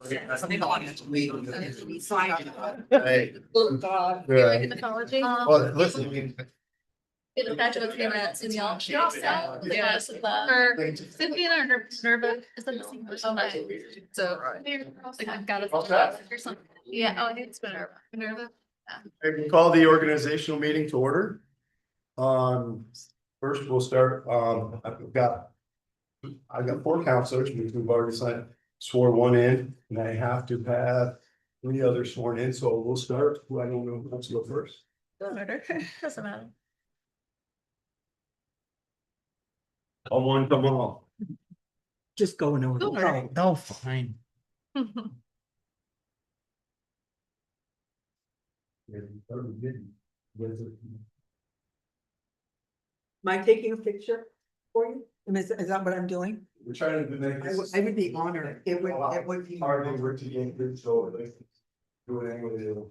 Hey, Like mythology. well, listen, It'll catch up in that in the option. Yeah, or Cynthia or Nerva is the missing person. So like I've got a or something. Yeah, oh, I think it's Minerva. Minerva. I can call the organizational meeting to order. First we'll start, I've got four counselors, which we've already signed, swore one in, and I have to have three others sworn in, so we'll start. Who I don't know who wants to go first. Doesn't matter. Doesn't matter. Come on, come on. Just going over. Don't worry. No, fine. Am I taking a picture for you? And is that what I'm doing? We're trying to make this. I would be honored. It would be. Hardly work to get good, so like. Do it anyway.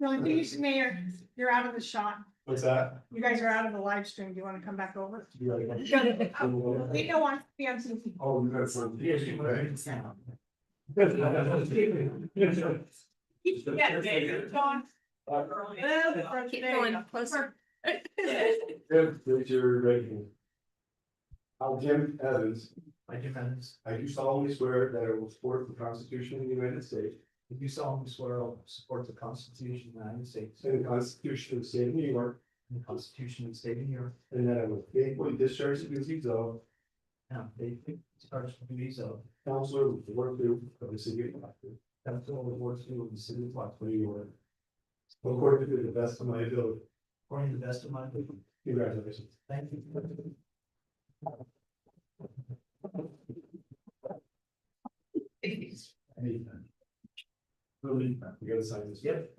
No, please, Mayor, you're out of the shot. What's that? You guys are out of the live stream. Do you want to come back over? You gotta go. We don't want to be on TV. Oh, you got some. Yeah, Dave, John. Keep going closer. Raise your right hand. I, Jim Evans, I, Jim Evans, I do solemnly swear that I will support the Constitution of the United States do solemnly swear I will support the Constitution of the United States and the Constitution of the State of New York, and the Constitution of the State of New York, and that I will faithfully discharge the duties of and faithfully discharge the duties of counselor with the work of the city of Plattsburgh, council of the board of the city of Plattsburgh, New York. According to the best of my ability. according to the best of my ability. Congratulations. Thank you. Anytime. We gotta sign this. Yep.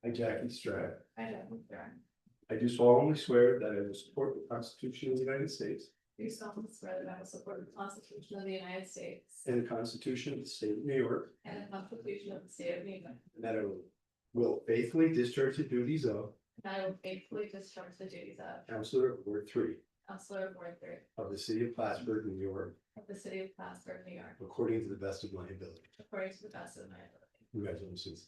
I, Jackie Stratt, I do solemnly swear that I will support the Constitution of the United States Do solemnly swear that I will support the Constitution of the United States and the Constitution of the State of New York, and the Constitution of the State of New York. and that I will faithfully discharge the duties of And I will faithfully discharge the duties of Counselor of Ward 3 Counselor of Ward 3 of the City of Plattsburgh, New York, of the City of Plattsburgh, New York, according to the best of my ability. according to the best of my ability. Congratulations.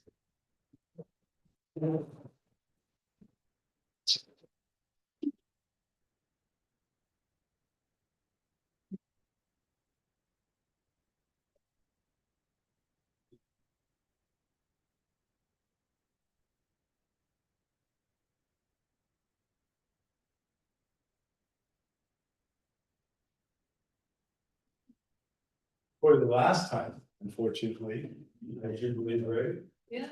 For the last time, unfortunately, I should believe, right? Yeah.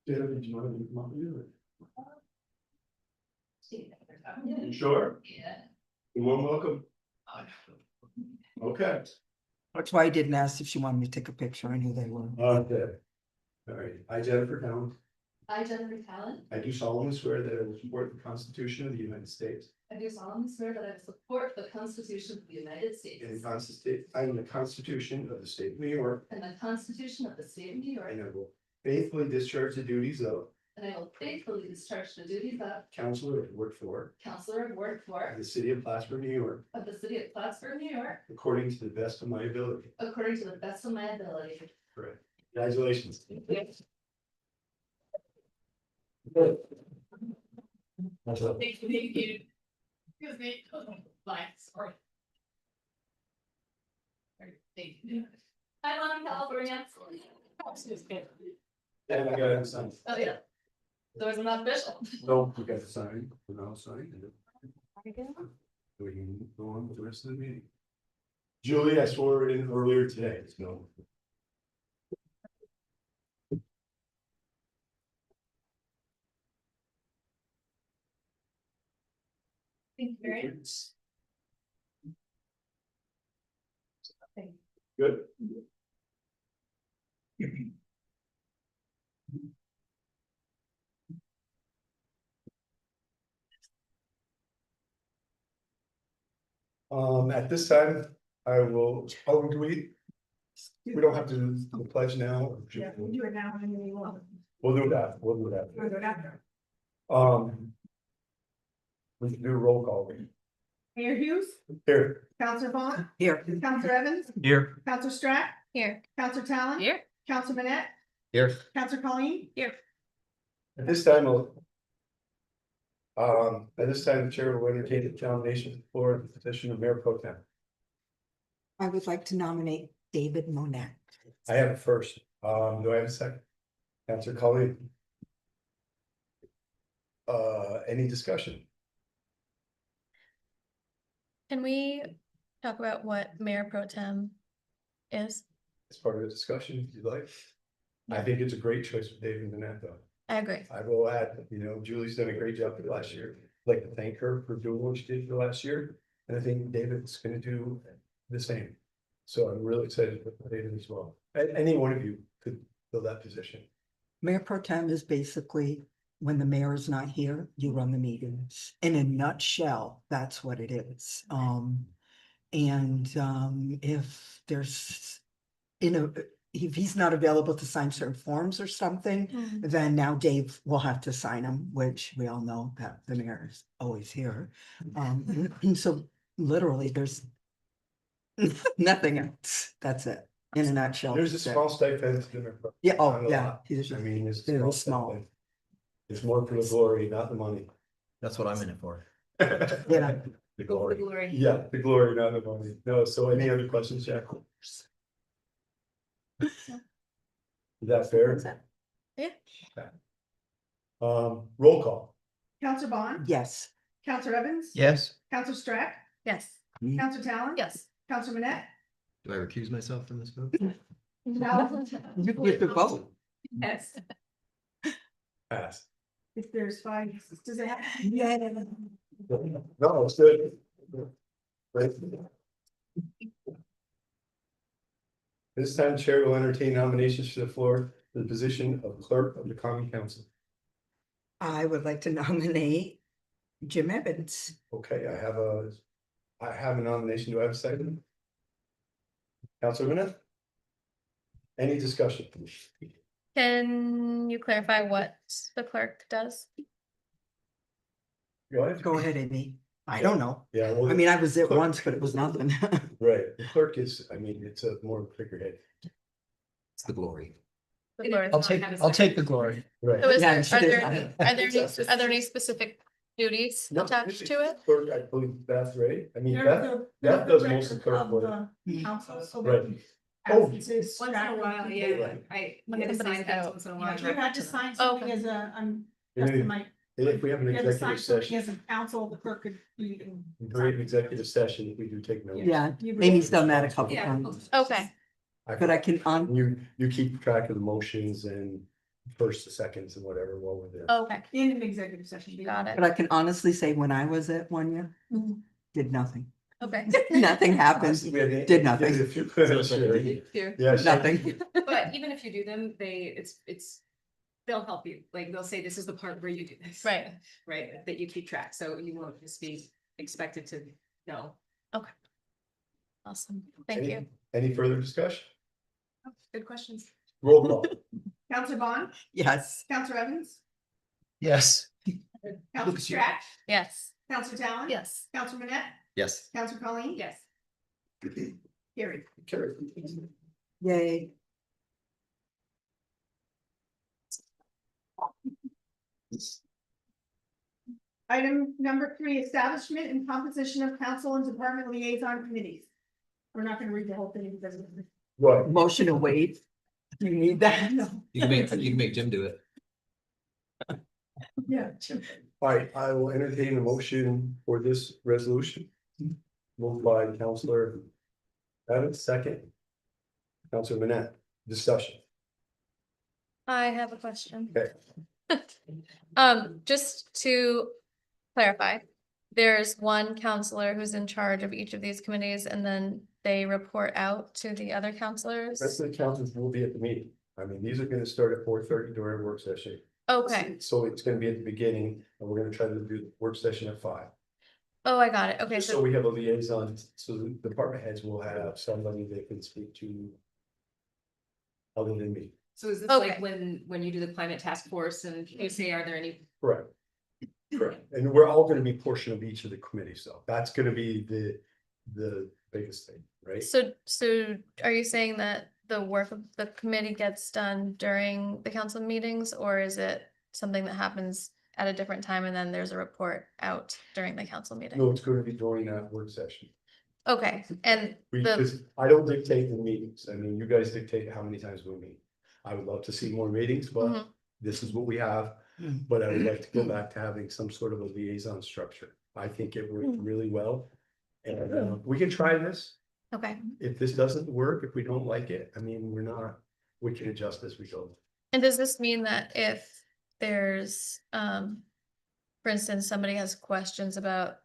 David, do you want to come up and do it? Yeah. You sure? Yeah. You're more than welcome. Okay. That's why I didn't ask if she wanted me to take a picture. I knew they were. Okay. All right. I, Jennifer Cowan, I, Jennifer Talent, I do solemnly swear that I will support the Constitution of the United States I do solemnly swear that I will support the Constitution of the United States and the Constitution of the State of New York, and the Constitution of the State of New York, and I will faithfully discharge the duties of and I will faithfully discharge the duties of Counselor of Ward 4 Counselor of Ward of 4 the City of Plattsburgh, New York, of the City of Plattsburgh, New York, according to the best of my ability. according to the best of my ability. Correct. Congratulations. Thank you. Excuse me. Bye, sorry. Thank you. I'm on California. And I got it signed. Oh, yeah. So isn't that official? No, we got to sign. We're all signed. We can go on with the rest of the meeting. Julie, I swore it in earlier today. So. Thank you. Good. At this time, I will, do we don't have to do the pledge now. Yeah, we'll do it now and then we will. We'll do that, we'll do that. We'll do it after. We can do a roll call. Mayor Hughes, Here. Counselor Vaughn, Here. Counselor Evans, Here. Counselor Strack, Here. Counselor Talon. Here. Counselor Manette, Here. Counselor Colleen. Here. At this time, the chair will entertain the nomination for the position of mayor pro tem. I would like to nominate David Monette. I have a first. Do I have a second? Counselor Colleen. Any discussion? Can we talk about what mayor pro tem is? As part of the discussion, if you'd like. I think it's a great choice for David Manette, though. I agree. I will add, Julie's done a great job for the last year. I'd like to thank her for doing what she did for the last year. And I think David's gonna do the same. So I'm really excited for David as well. Any one of you could fill that position. Mayor Pro Tem is basically, when the mayor is not here, you run the meetings. In a nutshell, that's what it is. If there's, if he's not available to sign certain forms or something, then now Dave will have to sign them, which we all know that the mayor is always here. So literally, there's nothing else. That's it, in a nutshell. There's a small stipend. to the mayor pro tem. Yeah, oh, Not a yeah. lot. he's- I mean, it's Very small. small. stipend. It's more for the glory, not the money. That's what I'm in it for. Yeah. The glory. Glory. Yeah, the glory, not the money. No, so any other questions, Jack? Is that fair? Yeah. Okay. Roll call. Counselor Vaughn, Yes. Counselor Evans. Yes. Counselor Strack, Yes. Counselor Talon. Yes. Counselor Manette. Do I recuse myself from this vote? You get to vote. Yes. Pass. If there's five, does it have? Yeah. No, it's good. Right. This time Chair will entertain nominations for the floor for the position of clerk of the common council. I would like to nominate Jim Evans. Okay, I have a nomination. Do I have a second? Councilor Manette? Any discussion? Can you clarify what the clerk does? Go ahead. Go ahead, Amy. I don't know. Yeah, well. I mean, I was there once, but it was nothing. Right, the clerk is, it's a more figurehead. It's the glory. The clerk. I'll take the glory. Right. So is Yeah, there, she are did. there any specific duties No, attached to it? Clerk, I believe Beth, right? I mean, They're Beth, the- Beth they're does the most of the record clerk work. the Council, so Right. that. Oh. Once in a while, yeah, Right. I When get somebody's assigned things out. once in a Yeah, while. you had to sign Oh, something okay. as a, And just my, if we have an you had to sign executive something session, as a council, the clerk could. you can during sign. executive session, we do take notes. Yeah, You- Amy's done that a couple Yeah. times. Okay, But I can, You keep track of the motions and first, the seconds and whatever while we're there. okay, In an executive session. got it. but I can honestly say, when I was at 1 year, Mhm. did nothing. Okay. Nothing happened. Did nothing. Here. Yeah. Nothing. But even if you do them, they'll help you, like, they'll say, this is the part where you do this. Right. Right, that you keep track, so you won't just be expected to know. Awesome, thank you. Any further discussion? Good questions. Roll call. Counselor Vaughn, Yes. Counselor Evans, Yes. Counselor Strack, Yes. Counselor Talon. Yes. Counselor Manette, Yes. Counselor Colleen. Yes. Carried. Carry. Yay. Item number 3, establishment and composition of council and department liaison committees. We're not gonna read the whole thing because. What? Motion to wait. Do you need that? You can make Jim do it. Yeah. All right, I will entertain a motion for this resolution. Moved by Counselor Evans, second. Counselor Manette, discussion. I have a question. Okay. Just to clarify, there's one counselor who's in charge of each of these committees and then they report out to the other counselors? Rest of the councils will be at the meeting. I mean, these are gonna start at 4:30 during work session. Okay, So it's gonna be at the beginning, and we're gonna try to do the work session at 5. oh, I got it. Okay, Just so so, we have a liaison, so the department heads will have somebody they can speak to. Other than me. So is this Okay. like when you do the climate task force and you say, are there any? Correct. Correct, and we're all gonna be portion of each of the committees, so that's gonna be the biggest thing, right? so are you saying that the work of the committee gets done during the council meetings? Or is it something that happens at a different time and then there's a report out during the council meeting? No, it's gonna be during that work session. Okay, and the, Because I don't dictate the meetings, I mean, you guys dictate how many times we meet. I would love to see more meetings, but Mhm. this is what we have. Mm. But I would like to go back to having some sort of a liaison structure. I think it worked really well. And we can try this. okay, If this doesn't work, if we don't like it, I mean, we can adjust as we go. and does this mean that if there's, for instance, somebody has questions about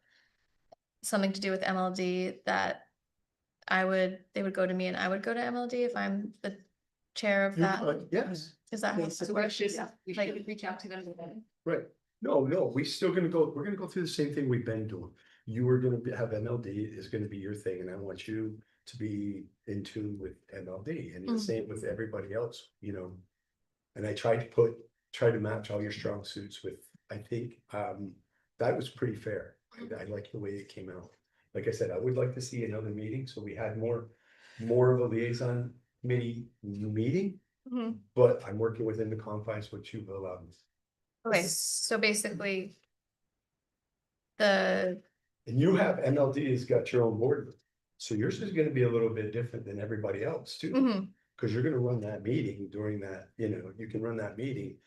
something to do with MLD, that they would go to me and I would go to MLD if I'm the chair of that? Yes, Is that how Basically. it So we works? should, Yeah. we Like- should reach out to them. Then. right. No, we're gonna go through the same thing we've been doing. You are have MLD is gonna be your thing, and I want you to be in tune with MLD and the Mhm. same with everybody else, you know. And I try to match all your strong suits with, I think, that was pretty fair. I like the way it came out. Like I said, I would like to see another meeting, so we had more of a liaison committee meeting, Mhm. but I'm working within the confines which you've allowed me. Okay, so basically. The, And you have MLD has got your own board, so yours is gonna be a little bit different than everybody else too. mhm, Cause you're gonna run that meeting during that, you can run that meeting.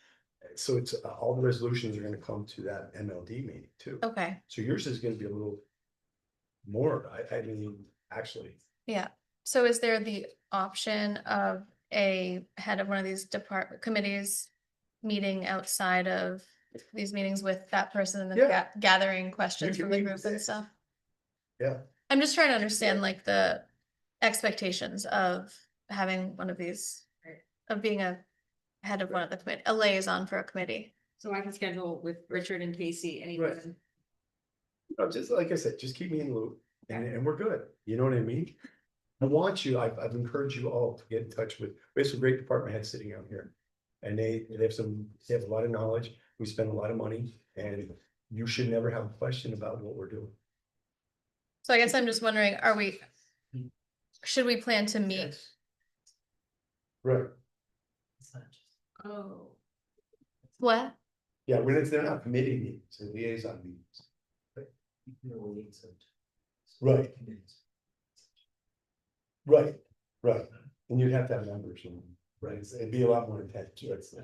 So it's, all the resolutions are gonna come to that MLD meeting too. okay, So yours is gonna be a little more, I mean, actually, yeah. So is there the option of a head of one of these committees meeting outside of these meetings with that person and then Yeah. gathering questions can from the meet group with and this. stuff? yeah. I'm just trying to understand like the expectations of having one of these, of being a head of one of the committee, a liaison for a committee. So I can schedule with Richard and Casey anytime. No, just like I said, just keep me in the loop and we're good. You know what I mean? I want you, I've encouraged you all to get in touch with, we have some great department heads sitting out here. And they have a lot of knowledge. We spend a lot of money and you should never have a question about what we're doing. So I guess I'm just wondering, should we plan to meet? Right. Oh. What? Yeah, they're not committee meetings, they're liaison meetings. Right. Right, right. And you'd have to have members, right? It'd be a lot more intense.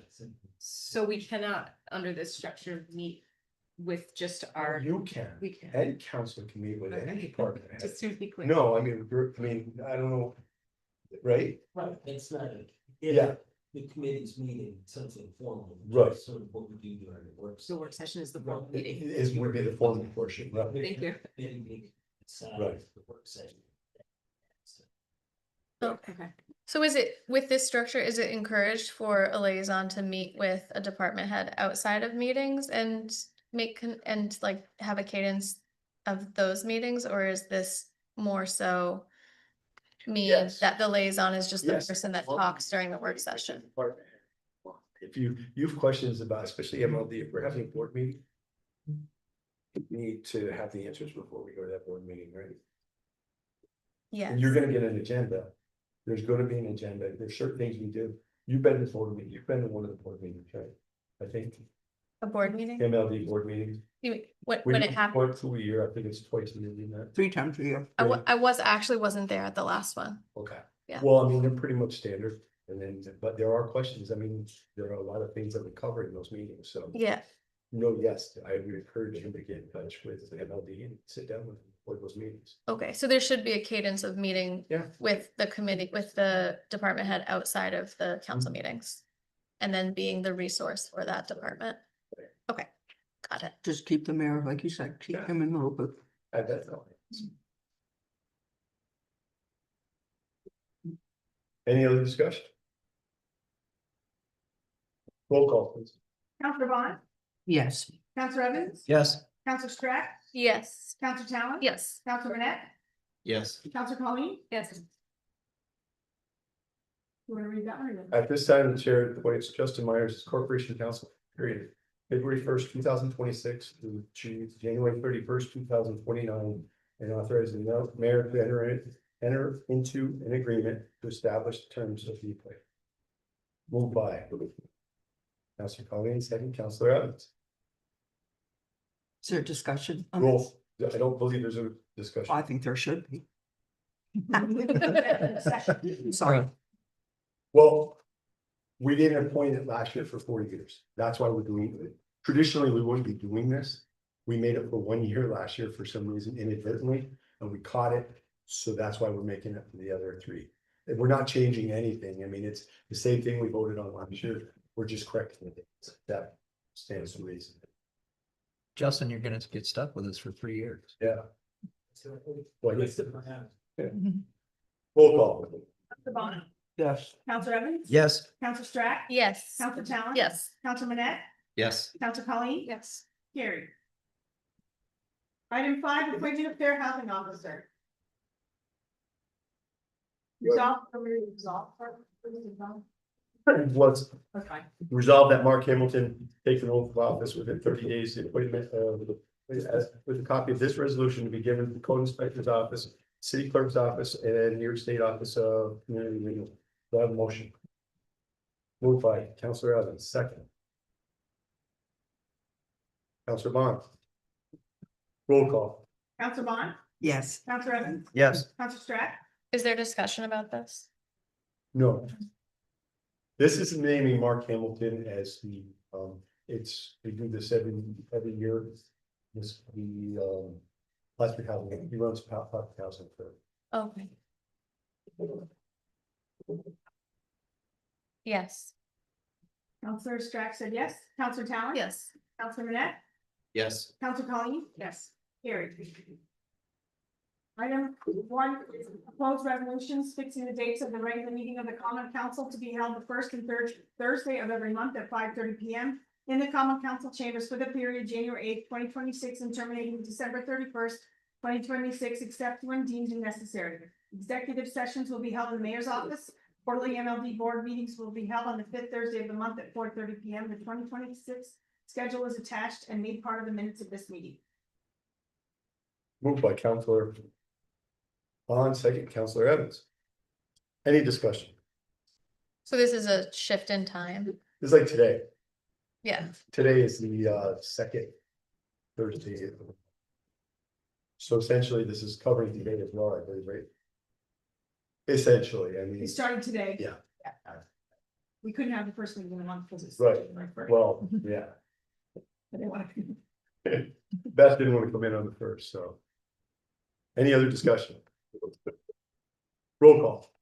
So we cannot, under this structure, meet with just our. You can, We can. any council can meet with any department head. Just to be clear. No, I mean, I don't know. Right? Right, it's not. Yeah. The committee's meeting, something formal. Right. Sort of what we do during the work. The work session is the formal It meeting. would be the formal portion, right? Thank you. Committee meeting, Right. the work session. Okay. Okay. So is it, with this structure, is it encouraged for a liaison to meet with a department head outside of meetings and and like have a cadence of those meetings? Or is this more so mean Yes. that the liaison is just the Yes. person that talks during the work session? If you have questions about, especially MLD, if we're having a board meeting. We need to have the answers before we go to that board meeting, right? Yeah. And you're gonna get an agenda. There's gonna be an agenda. There's certain things we do. You've been to board meeting, you've been to one of the board meetings, right? I think A board meeting? MLD board meetings. When it happened, Once a year, I think it's twice a year, isn't it? 3 times a year. I wasn't there at the last one. Okay. Yeah. Well, I mean, they're pretty much standard. And then, but there are questions. I mean, there are a lot of things that we cover in those meetings, so. Yeah, No, yes, I would encourage him to get in touch with MLD and sit down with them for those meetings. okay, so there should be a cadence of meeting Yeah. with the committee, with the department head outside of the council meetings. And then being the resource for that department. Okay, got Got it. Just keep the mayor, like you said, keep him in the loop. I bet so. Any other discussion? Roll call, please. Counselor Bond, Yes. Counselor Evans, Yes. Counselor Strack, Yes. Counselor Talon. Yes. Counselor Manette, Yes. Counselor Colleen. Yes. You wanna read that one? At this time, the chair appoints Justin Myers as Corporation Counsel, period. February 1st, 2026 to January 31st, 2029, and authorize the mayor to enter into an agreement to establish the terms of the appointment. Moved by Counselor Colleen, second Counselor Evans. Is there discussion? on Roll. I don't believe there's a this? discussion. I think there should be. Session. Sorry. Well, we didn't appoint it last year for 4 years. That's why we're doing it. Traditionally, we wouldn't be doing this. We made it for 1 year last year for some reason inadvertently, and we caught it. So that's why we're making it for the other 3. And we're not changing anything. I mean, it's the same thing we voted on last year. We're just correcting the dates. That stands to reason. Justin, you're gonna get stuck with us for 3 years. Yeah. Well, yes. Roll call. Counselor Bond, Yes. Counselor Evans. Yes. Counselor Strack, Yes. Counselor Talon. Yes. Counselor Manette, Yes. Counselor Colleen. Yes. Carried. Item 5, appointment of fair housing officer. Resolve. Was That's fine. resolved that Mark Hamilton take an oath of office within 30 days, the appointment with a copy of this resolution to be given to the code inspector's office, city clerk's office, and New York State Office of Community Renewal. Do I have a motion? Moved by Counselor Evans, second. Counselor Bond. Roll call. Counselor Bond, Yes. Counselor Evans, Yes. Counselor Strack, Is there discussion about this? No. This is naming Mark Hamilton as the, we do this every year. This, the, Placer Housing, he runs Placer Housing for. Okay. Yes. Counselor Strack said yes, Counselor Talon. Yes. Counselor Manette, Yes. Counselor Colleen. Yes. Carried. Item 1 is proposed resolutions fixing the dates of the regular meeting of the Common Council to be held the first and third Thursday of every month at 5:30 p.m. in the Common Council chambers for the period January 8th, 2026 and terminating December 31st, 2026, except when deemed necessary. Executive sessions will be held in the mayor's office. Quarterly MLD board meetings will be held on the 5th Thursday of the month at 4:30 p.m. The 2026 schedule is attached and made part of the minutes of this meeting. Moved by Counselor Bond, second Counselor Evans. Any discussion? So this is a shift in time. It's like today. Yeah. Today is the second Thursday. So essentially, this is covering today as well, I believe, right? Essentially, I mean, It started today. yeah, We couldn't have the first meeting of the month because it's. Right. well, yeah. I didn't want to- Beth didn't want to come in on the first, so. Any other discussion? Roll call.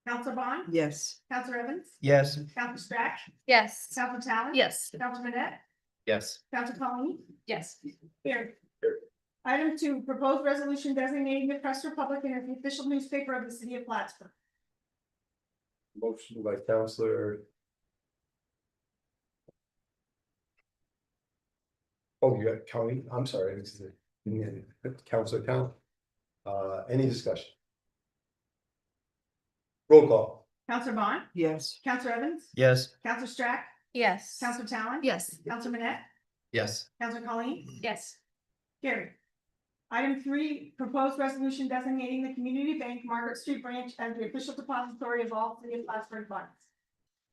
Counselor Bond, Yes. Counselor Evans, Yes. Counselor Strack, Yes. Counselor Talon. Yes. Counselor Manette, Yes. Counselor Colleen. Yes. Carried. Item 2, proposed resolution designating the Press Republican as the official newspaper of the city of Plattsburgh. Motion by Counselor. Oh, you got County, I'm sorry, this is Counselor Town. Any discussion? Roll call. Counselor Bond, Yes. Counselor Evans, Yes. Counselor Strack, Yes. Counselor Talon. Yes. Counselor Manette, Yes. Counselor Colleen. Yes. Carried. Item 3, proposed resolution designating the community bank Margaret Street branch as the official depository of all city of Plattsburgh funds.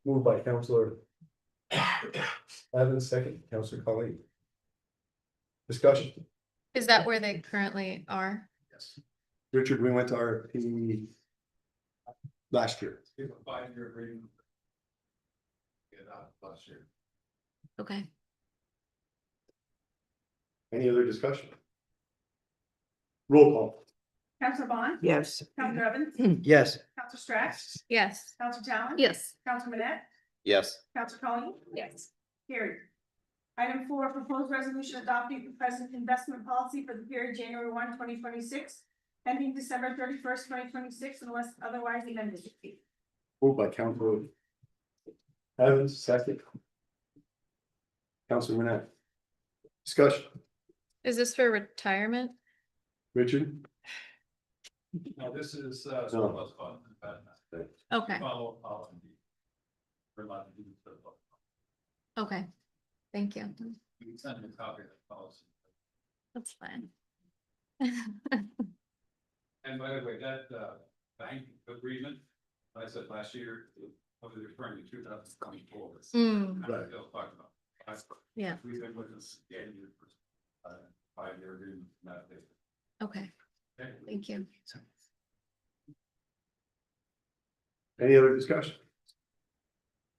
Moved by Counselor Evans, second, Counselor Colleen. Discussion. Is that where they currently are? Yes. Richard, we went to RFP last year. 5-year agreement. Last year. Okay. Any other discussion? Roll call. Counselor Bond, Yes. Counselor Evans, Yes. Counselor Strack, Yes. Counselor Talon. Yes. Counselor Manette, Yes. Counselor Colleen. Yes. Carried. Item 4, proposed resolution adopting the present investment policy for the period January 1, 2026, ending December 31st, 2026, unless otherwise amended. Moved by Councilor Evans, second. Councilor Manette. Discussion, Is this for retirement? Richard? No, this is, surplus fund. Okay, Follow policy. We're allowed to do surplus. okay. Thank you. We can send you a copy of the policy. That's fine. And by the way, that, bank agreement, I said last year, I was referring to 2024. Mm, Right. They'll talk about. yeah, We've been with this, 5-year agreement, not this. okay, Okay. thank you. Any other discussion?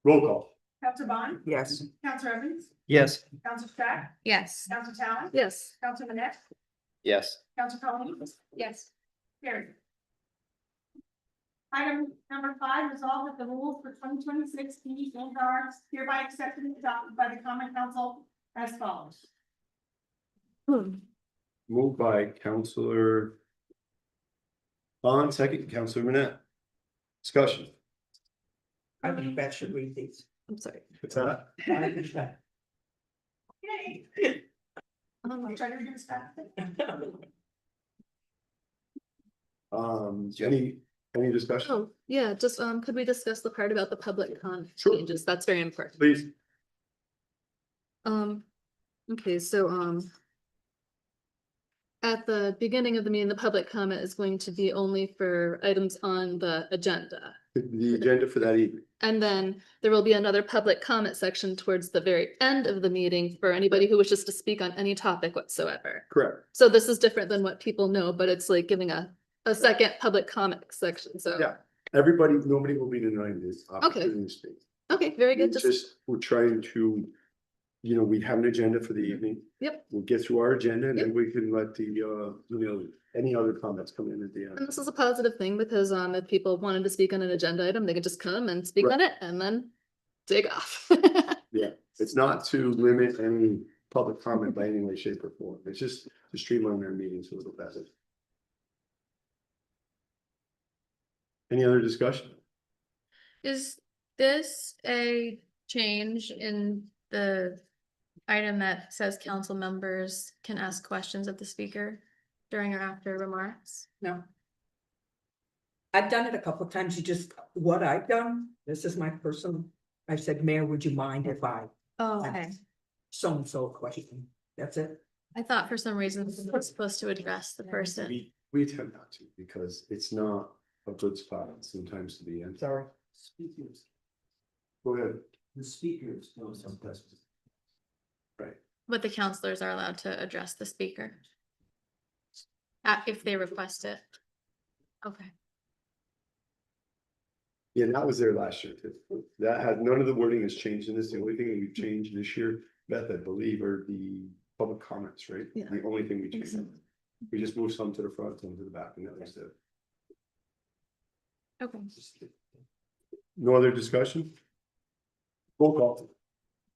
Roll call. Counselor Bond, Yes. Counselor Evans, Yes. Counselor Strack, Yes. Counselor Talon, Yes. Counselor Manette, Yes. Counselor Colleen. Yes. Carried. Item number 5, resolve that the rules for 2026 PD and are hereby accepted and adopted by the Common Council as follows. Moved by Councilor Bond, second, Councilor Manette. Discussion. I think that should read these. I'm sorry. What's that? Yay. I'm trying to read this back. Any discussion? Oh, yeah, just, could we discuss the part about the public comment Sure. changes? That's very important. Please. Okay, so, at the beginning of the meeting, the public comment is going to be only for items on the agenda. The agenda for that evening. And then there will be another public comment section towards the very end of the meeting for anybody who wishes to speak on any topic whatsoever. Correct. So this is different than what people know, but it's like giving a second public comment section, so. Yeah. Nobody will be denying this opportunity to speak. Okay, very good. It's Just, just, we're trying to, we have an agenda for the evening. Yep. We'll get through our agenda and then Yep. we can let any other comments come in at the and end. this is a positive thing because, if people wanted to speak on an agenda item, they can just come and speak Right. on it and then take off. Yeah, it's not to limit any public comment by any way, shape or form. It's just to streamline our meetings a little better. Any other discussion? Is this a change in the item that says council members can ask questions of the speaker during or after remarks? No. I've done it a couple of times. What I've done, this is my personal, I said, Mayor, would you mind if I Oh, okay. so-and-so a question? That's it. I thought for some reason it was supposed to address the person. We tend not to because it's not a good spot sometimes to be in. Sorry. Speakers, Go ahead. the speakers know some questions. Right. But the counselors are allowed to address the speaker. If they request it. Okay. Yeah, that was there last year too. That had, none of the wording has changed in this. The only thing we've changed this year, Beth, I believe, are the public comments, right? Yeah. The only thing we think changed. so. We just moved some to the front, some to the back, and that was it. Okay. No other discussion? Roll call.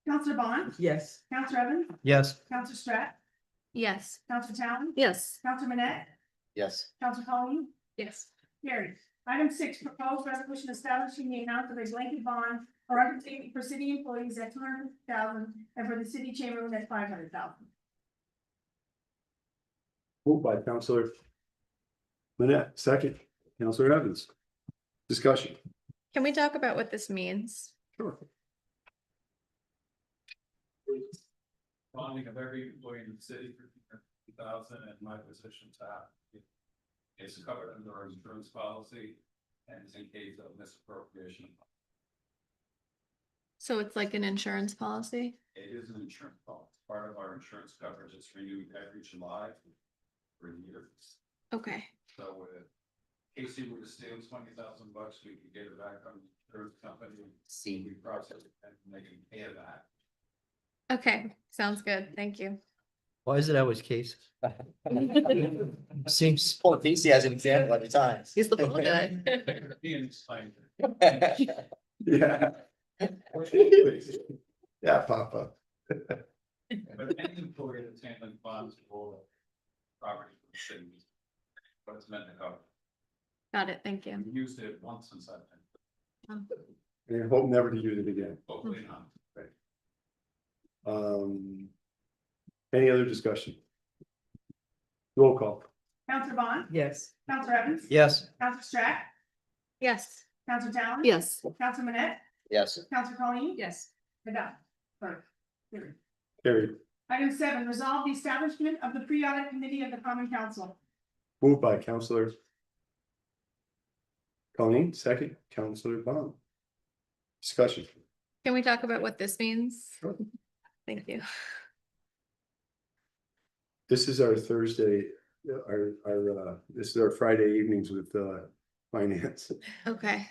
Counselor Bond, Yes. Counselor Evans, Yes. Counselor Strack, Yes. Counselor Talon, Yes. Counselor Manette, Yes. Counselor Colleen. Yes. Carried. Item 6, proposed resolution establishing the amount of a blanket bond or undertaking for city employees at 200,000 and for the city chamberlain at 500,000. Moved by Counselor Manette, second, Counselor Evans. Discussion. Can we talk about what this means? Sure. Bonding of every employee in the city for 2,000 and my position tab. It's covered under our insurance policy and it's in case of misappropriation. So it's like an insurance policy? It is an insurance policy, part of our insurance coverage. It's renewed every July for a year. Okay. So if Casey were to steal $20,000, we could get it back on the insurance company. See, we process it and they can pay it back. Okay, sounds good. Thank you. Why is it always case? Seems. Pull a PC as an example every time. He's the ball guy. Being explained. Yeah. Yeah, Papa. But any employee that's handling funds for property for the city, what it's meant to cover. Got it, thank you. We used it once since I've been, And I hope never to use it again. hopefully not. Any other discussion? Roll call. Counselor Bond, Yes. Counselor Evans. Yes. Counselor Strack, Yes. Counselor Talon. Yes. Counselor Manette, Yes. Counselor Colleen. Yes. Adopt. Carried. Carried. Item 7, resolve the establishment of the pre-audit committee of the Common Council. Moved by Counselor Colleen, second, Counselor Bond. Discussion. Can we talk about what this means? Sure. Thank you. This is our Thursday, this is our Friday evenings with finance. Okay,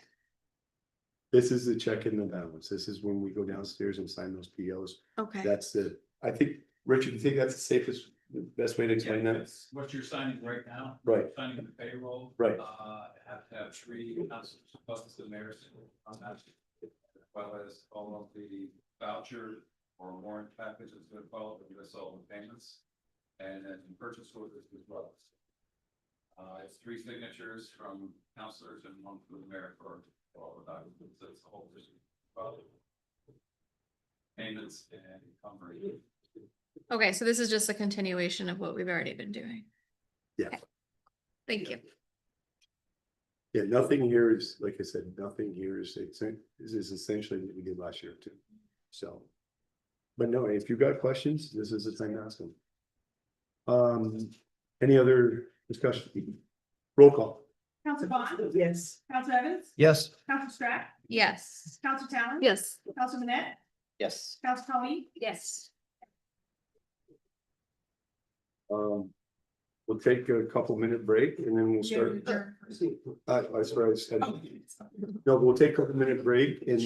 This is the check in the balance. This is when we go downstairs and sign those POs. okay. That's I think, Richard, you think that's the safest, the best way to explain Yeah, that? it's what you're signing right now. Right. Signing the payroll. Right. Have to have 3 councils plus the mayor's on that. As well as all of the voucher or warrant packages that follow with all the payments. And then purchase orders as well. It's 3 signatures from councilors and 1 from the mayor for all the documents. That's the whole district. Payments and recovery. Okay, so this is just a continuation of what we've already been doing. Yeah. Okay. Thank you. Yeah, nothing here is, like I said, nothing here is essentially what we did last year too. So. But no, if you've got questions, this is the time to ask them. Any other discussion? Roll call. Counselor Bond, Yes. Counselor Evans, Yes. Counselor Strack, Yes. Counselor Talon. Yes. Counselor Manette, Yes. Counselor Colleen. Yes. We'll take a couple minute break and then we'll start. That's what I said. No, we'll take a couple minute break and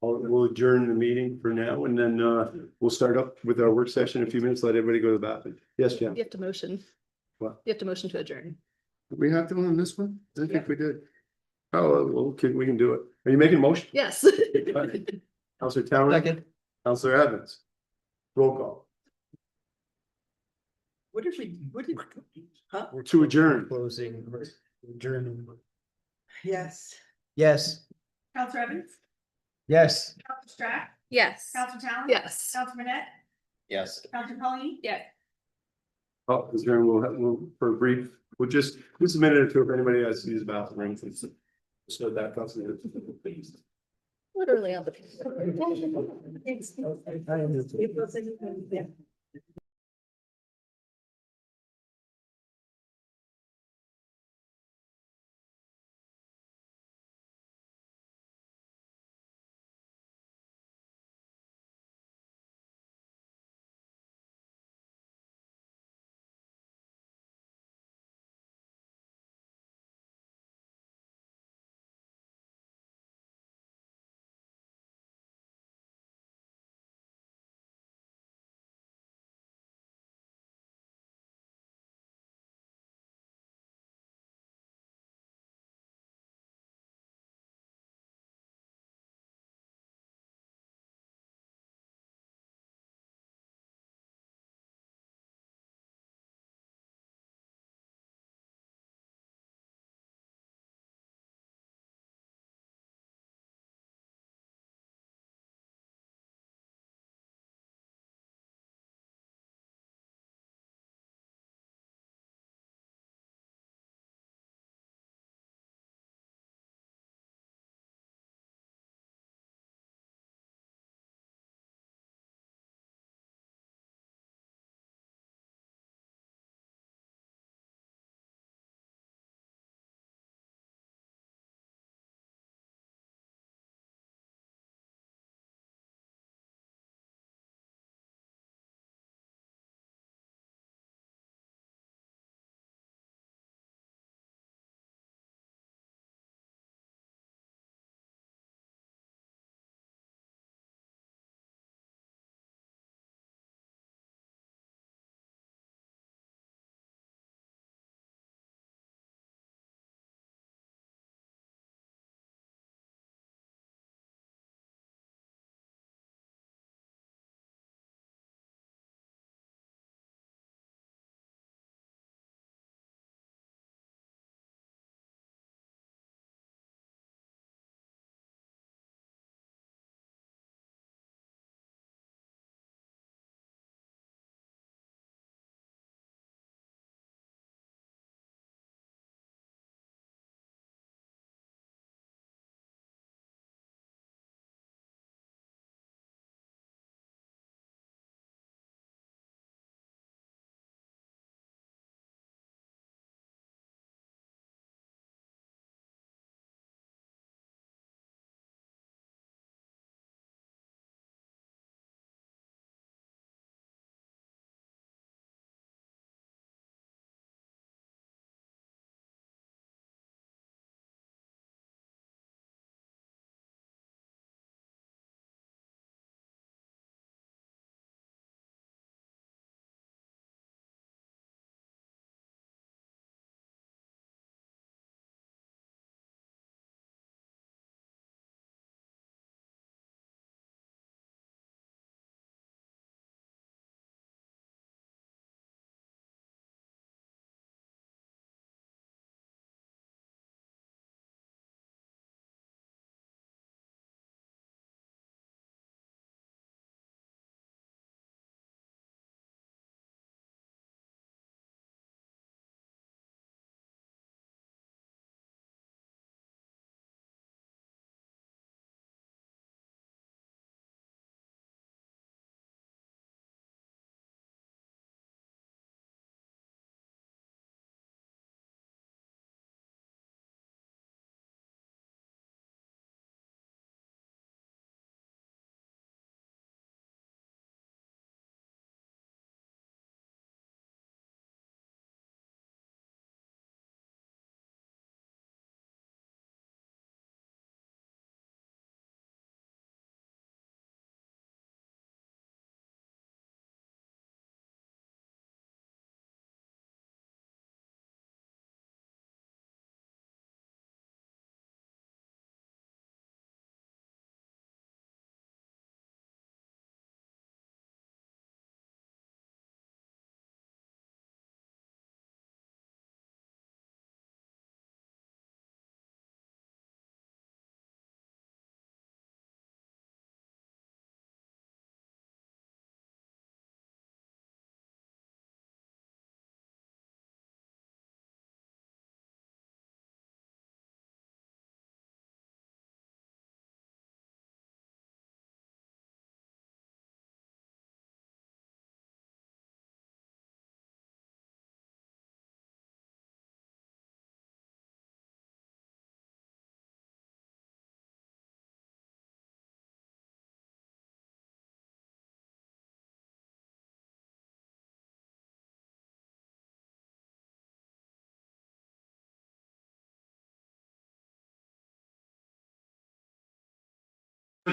we'll adjourn the meeting for now and then we'll start up with our work session in a few minutes. Let everybody go to the bathroom. Yes, Jim. You have to motion. What? You have to motion to adjourn. We have to on this one? I think we did. Oh, well, we can do it. Are you making a motion? Yes. Counselor Talon? Second. Counselor Evans? Roll call. What did huh? To adjourn. Closing. Adjourning. Yes. Yes. Counselor Evans, Yes. Counselor Strack, Yes. Counselor Talon. Yes. Counselor Manette, Yes. Counselor Colleen. Yeah. Oh, adjourn, we'll, for a brief, we'll just a minute or two if anybody has to use the bathroom or anything. So that constantly. Literally on the.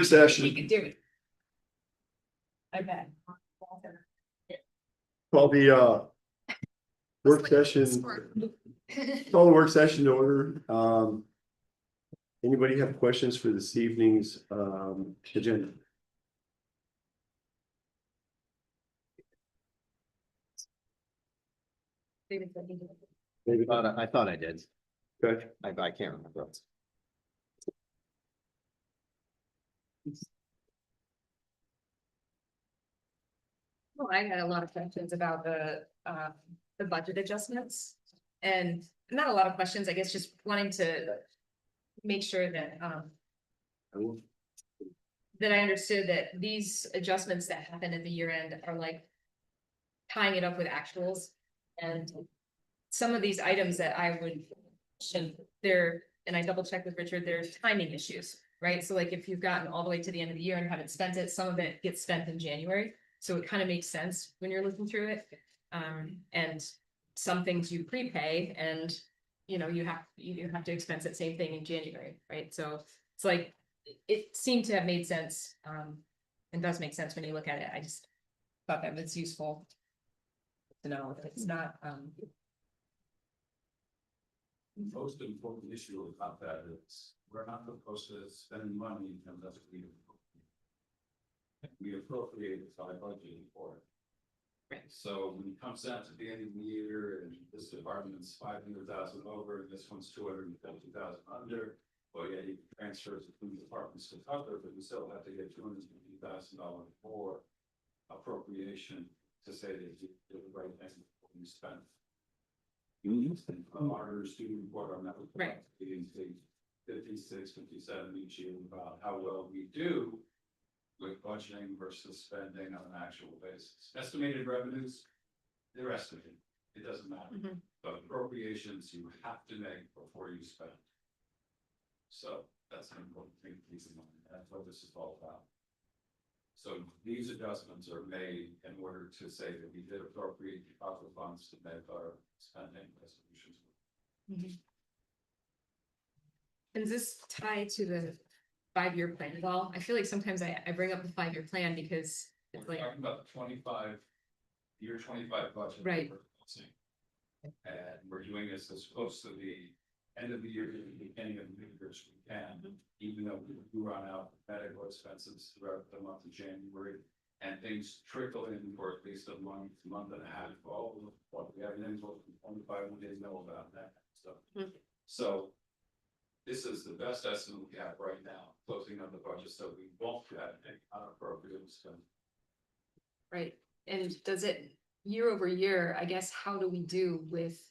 Session, can do it. I bet. call the work session, call the work session to order. Anybody have questions for this evening's agenda? Maybe not. I thought I did. Okay. I can't remember. Well, I had a lot of questions about the budget adjustments. And not a lot of questions, I guess, just wanting to make sure that, that I understood that these adjustments that happen at the year end are like tying it up with actuals. And some of these items that I would, and I double checked with Richard, there's timing issues, right? So like if you've gotten all the way to the end of the year and haven't spent it, some of it gets spent in January. So it kind of makes sense when you're looking through it. And some things you prepay and, you know, you have to expense it, same thing in January, right? So it's like, it seemed to have made sense, and does make sense when you look at it. I just thought that it's useful to know if it's not, Most important issue about that is we're not supposed to spend money unless we appropriate it by budgeting for it. Right. So when it comes down to the end of the year and this department's 500,000 over, and this one's 250,000 under. Well, yeah, you can transfer it between departments to cover, but we still have to get $250,000 more appropriation to say that you did the right thing before you spend. Our student report on that. Right. 56, 57 each year about how well we do with budgeting versus spending on an actual basis. Estimated revenues, they're estimated. It doesn't matter. Mhm. But appropriations you have to make before you spend. So that's an important thing to keep in mind. That's what this is all about. So these adjustments are made in order to say that we did appropriate the proper funds to make our spending resolutions. and is this tied to the 5-year plan at all? I feel like sometimes I bring up the 5-year plan because it's We're like, talking about the year 25 budget. Right. And we're doing this as close to the end of the year, to the beginning of the year as we can, even though we do run out of medical expenses throughout the month of January. And things trickle in for at least a month and a half, all of what we have in for 25, we didn't know about that stuff. So this is the best estimate we have right now, closing up the budget, so we won't have any unappropriate spend. right, and does it, year over year, I guess, how do we do with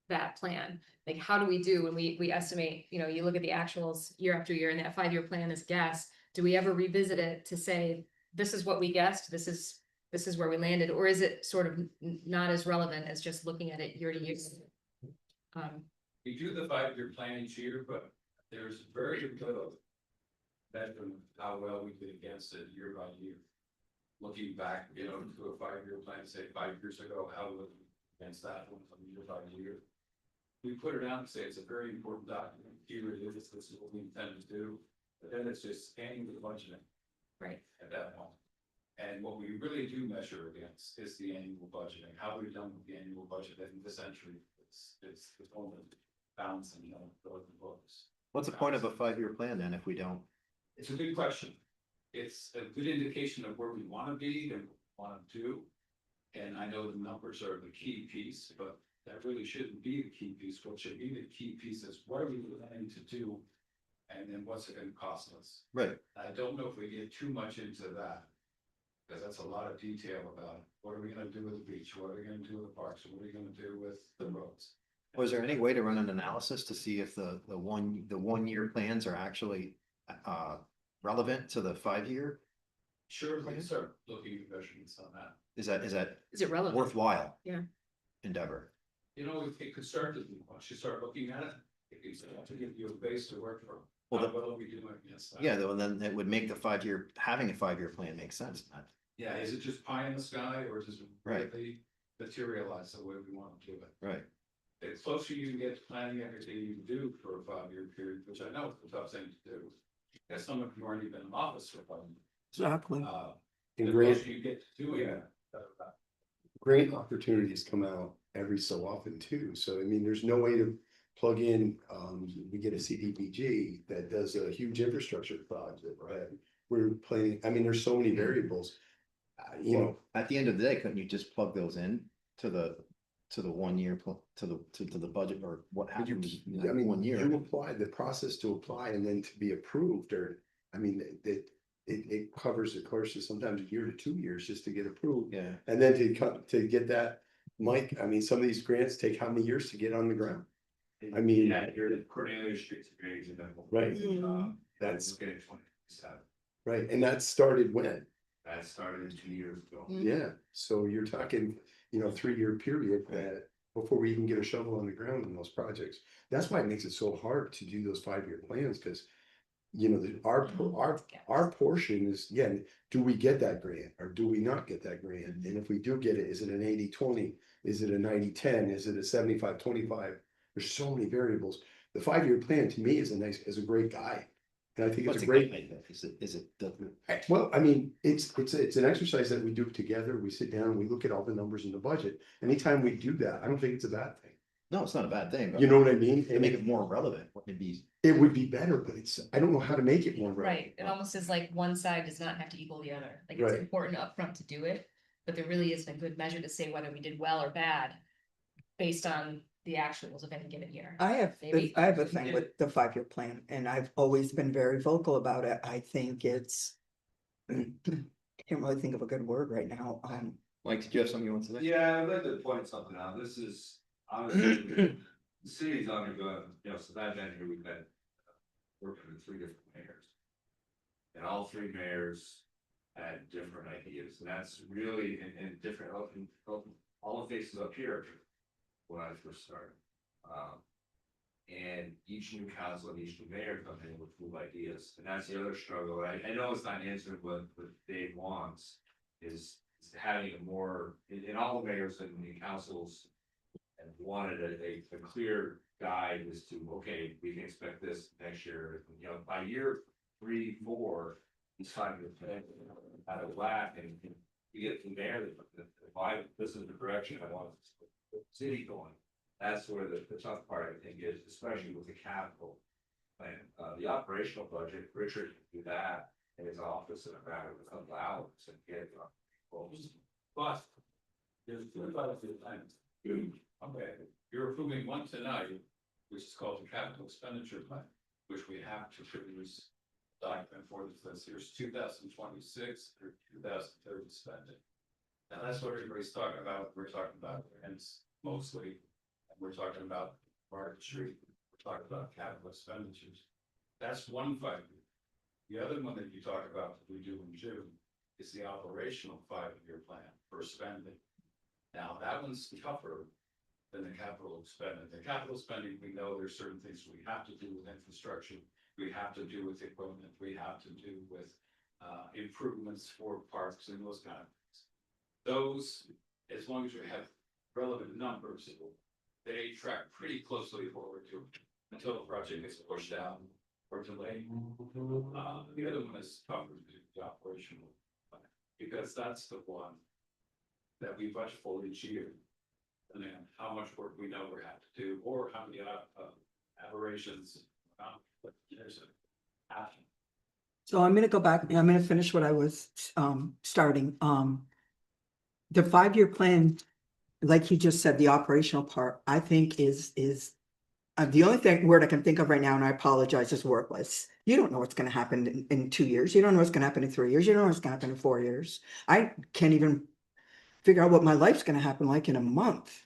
that plan? Like, how do we do when we estimate, you know, you look at the actuals year after year and that 5-year plan is guess, do we ever revisit it to say, this is what we guessed, this is where we landed, or is it sort of not as relevant as just looking at it year to year? We do the 5-year plan each year, but there's very little measurement how well we did against it year by year. Looking back, you know, to a 5-year plan, say 5 years ago, how was it against that one from year by year? We put it out and say it's a very important document. Here it is, this is what we intend to do. But then it's just scanning the budgeting. Right. At that point. And what we really do measure against is the annual budgeting. How we've done with the annual budget in this entry. It's only balancing, you know, the books. What's the point of a 5-year plan then if we don't? It's a good question. It's a good indication of where we want to be and want to do. And I know the numbers are the key piece, but that really shouldn't be the key piece. What should be the key piece is what are we planning to do? And then what's it going to cost us? Right. I don't know if we get too much into that. Because that's a lot of detail about what are we going to do with the beach? What are we going to do with the parks? What are we going to do with the roads? Was there any way to run an analysis to see if the 1-year plans are actually relevant to the 5-year? Sure, we can start looking at measurements on that. Is that Is it relevant? worthwhile? Yeah. Endeavor. You know, it could start to, once you start looking at it, it can start to give you a base to work from. Well, How well are we doing against that? Yeah, though, then it would make having a 5-year plan make sense. Yeah, is it just pie in the sky or does it Right. really materialize the way we want to do it? Right. The closer you get to planning everything you do for a 5-year period, which I know is a tough thing to do. Because some of them aren't even in office for them. Exactly. And The grant, closer you get to doing it. grant opportunities come out every so often too, so I mean, there's no way to plug in, we get a CDBG that does a huge infrastructure project, right? We're planning, I mean, there's so many variables. You know, At the end of the day, couldn't you just plug those in to the 1 year, to the budget or what but you, happens in I that mean, 1 year? you apply, the process to apply and then to be approved, or, I mean, it covers the course of sometimes a year to 2 years just to get approved. Yeah, And then to get that, Mike, I mean, some of these grants take how many years to get on the ground? I mean, Yeah, you're the Cornelius Street's a great example. Right. That's getting 2027. right, and that started when? That started 2 years ago. Yeah, so you're talking, 3-year period that before we even get a shovel on the ground in those projects. That's why it makes it so hard to do those 5-year plans, because our portion is, do we get that grant or do we not get that grant? And if we do get it, is it an 80-20? Is it a 90-10? Is it a 75-25? There's so many variables. The 5-year plan to me is a great guide. And I think what's it's a a great. great idea? Is it the, Well, I mean, it's an exercise that we do together. We sit down, we look at all the numbers in the budget. Anytime we do that, I don't think it's a bad thing. no, it's not a bad thing, but You know what I mean? to And make it more relevant, wouldn't it be? it would be better, but I don't know how to make it more relevant. Right, it almost is like one side does not have to equal the other, like it's Right. important upfront to do it, but there really isn't a good measure to say whether we did well or bad. Based on the actuals of any given year. I have Maybe. a thing with the 5-year plan, and I've always been very vocal about it. I think it's. Can't really think of a good word right now. Mike, did you have something you want to say? Yeah, I'd like to point something out. This is honestly, the city's undergoing, since I've been here, we've been working with 3 different mayors. And all 3 mayors had different ideas, and that's really in different, all the faces up here when I first started. And each new council and each new mayor comes in with new ideas, and that's the other struggle. I know it's not answering what Dave wants, is having a more, in all the mayors and the councils. And wanted a clear guide as to, okay, we can expect this next year, by year 3, 4. It's time to out of whack, and you get from there that why this is the direction I want the city going. That's where the tough part, I think, is, especially with the capital plan. The operational budget, Richard can do that in his office in a matter of a couple hours and get it closed. But there's 2 other things. Okay, you're approving one tonight, which is called the capital expenditure plan, which we have to produce a document for that says here's 2026 through 2030 spending. And that's what everybody's talking about. We're talking about grants mostly, and we're talking about Market Street, we're talking about capital expenditures. That's one 5-year. The other one that you talk about that we do in June is the operational 5-year plan for spending. Now, that one's tougher than the capital spending. The capital spending, we know there's certain things we have to do with infrastructure, we have to do with equipment, we have to do with improvements for parks and those kind of things. Those, as long as we have relevant numbers, they track pretty closely forward to until the project gets pushed out or delayed. The other one is tougher to do, the operational plan, because that's the one that we budget for each year. And then how much work we know we have to do, or how many aberrations. There's a passion. So I'm gonna go back, I'm gonna finish what I was starting. The 5-year plan, like you just said, the operational part, I think is the only word I can think of right now, and I apologize, is worthless. You don't know what's gonna happen in 2 years. You don't know what's gonna happen in 3 years. You don't know what's gonna happen in 4 years. I can't even figure out what my life's gonna happen like in a month.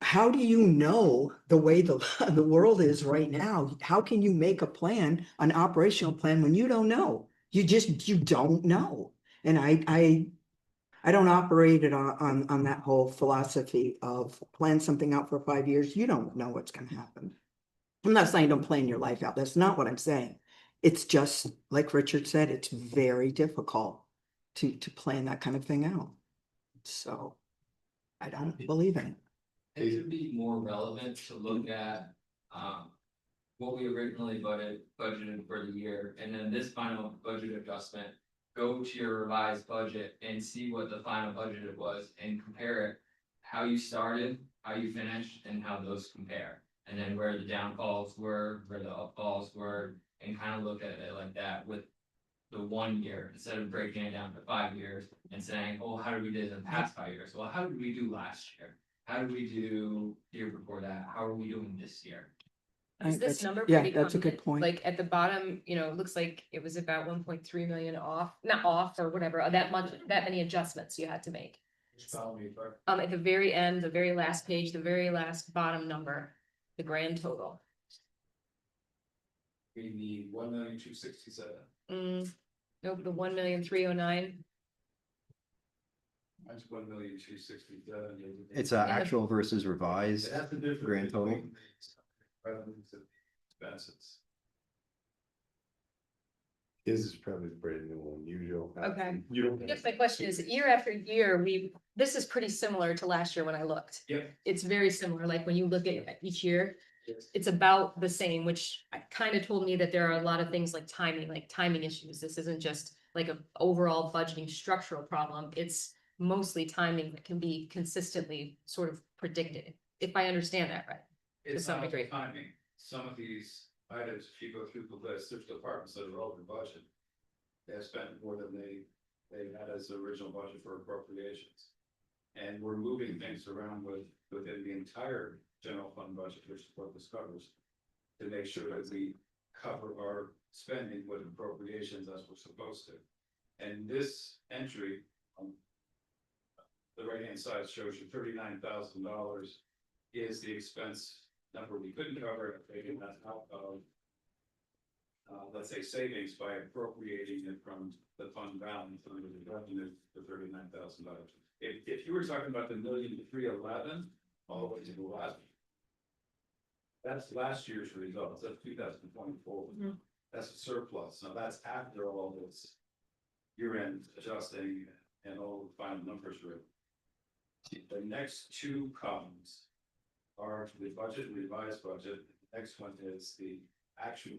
How do you know the way the world is right now? How can you make a plan, an operational plan, when you don't know? You don't know. And I don't operate it on that whole philosophy of plan something out for 5 years. You don't know what's gonna happen. I'm not saying don't plan your life out. That's not what I'm saying. It's just, like Richard said, it's very difficult to plan that kind of thing out. So I don't believe in it. It would be more relevant to look at, what we originally budgeted for the year, and then this final budget adjustment. Go to your revised budget and see what the final budget was and compare it. How you started, how you finished, and how those compare. And then where the downfalls were, where the upfalls were, and kind of look at it like that with. The 1 year, instead of breaking it down to 5 years and saying, oh, how did we do in the past 5 years? Well, how did we do last year? How did we do the year before that? How are we doing this year? Is this That's- number yeah, pretty that's a good common? point. Like at the bottom, it looks like it was about 1.3 million off, not off or whatever, that much, that many adjustments you had to make. At the very end, the very last page, the very last bottom number, the grand total. We need 1,267,000. Nope, the 1,309,000. That's 1,267,000. It's actual versus revised. That's the difference. Grand total. between revenues and expenses. His is probably the brand new one, usual. Okay. You don't. I guess my question is, year after year, this is pretty similar to last year when I looked. Yep. It's very similar, like when you look at each year, it's about the same, which kind of told me that there are a lot of things like timing issues. This isn't just like an overall budgeting structural problem. It's mostly timing that can be consistently sort of predicted, if I understand that right. It's some not degree. timing. Some of these items, if you go through the list, there's departments that are over budget. They have spent more than they had as the original budget for appropriations. And we're moving things around within the entire general fund budget, which is what this covers. To make sure that we cover our spending with appropriations as we're supposed to. And this entry on the right-hand side shows you $39,000 is the expense number we couldn't cover, taking that out of let's say savings by appropriating it from the fund balance under the revenue for $39,000. If you were talking about the 1,311,000 all the way to the last. That's last year's results, that's 2024. That's a surplus, now that's after all this year-end adjusting and all the final numbers were. The next two columns are the budget and revised budget. The next one is the actual.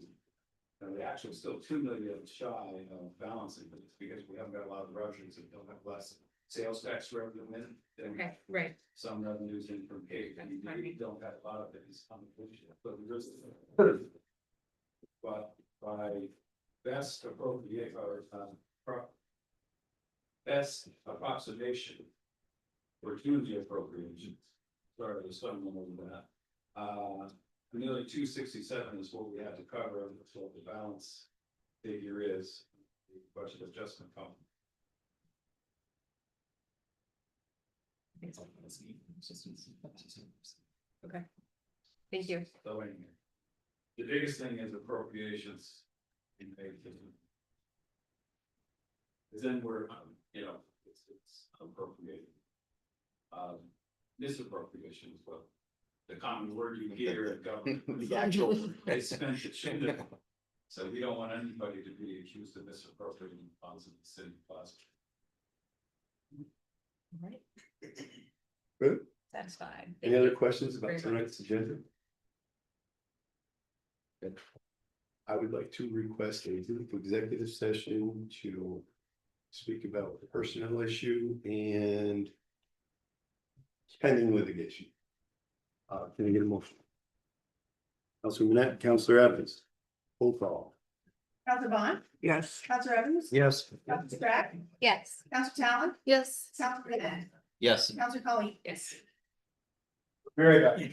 Now, the actual is still 2 million shy of balancing, but it's because we haven't got a lot of revenues and don't have less sales tax revenue in. Then we have Okay, right. some revenues in from cable, and we don't have a lot of it is coming this year, but there's. But by best appropriate or best approximation. For Tuesday appropriations, sorry, there's some over that. Nearly 267 is what we had to cover, and that's what the balance figure is, the budget adjustment column. Okay. Thank you. So anyway, the biggest thing is appropriations in May. Then we're, it's appropriated. Misappropriation is what the common word you hear in government. The actual. They spent it, shouldn't have. So we don't want anybody to be accused of misappropriating funds in the city plaza. Right. Good. Satisfied. Any other questions Very about much. tonight's agenda? Good. I would like to request a brief executive session to speak about the personnel issue and pending litigation. Can I get a motion? Councilor Manette, Councilor Evans, roll call. Counselor Bond, Yes. Counselor Evans. Yes. Counselor Strack, Yes. Counselor Talon, Yes. Counselor Bennett, Yes. Counselor Colleen. Yes. Very good.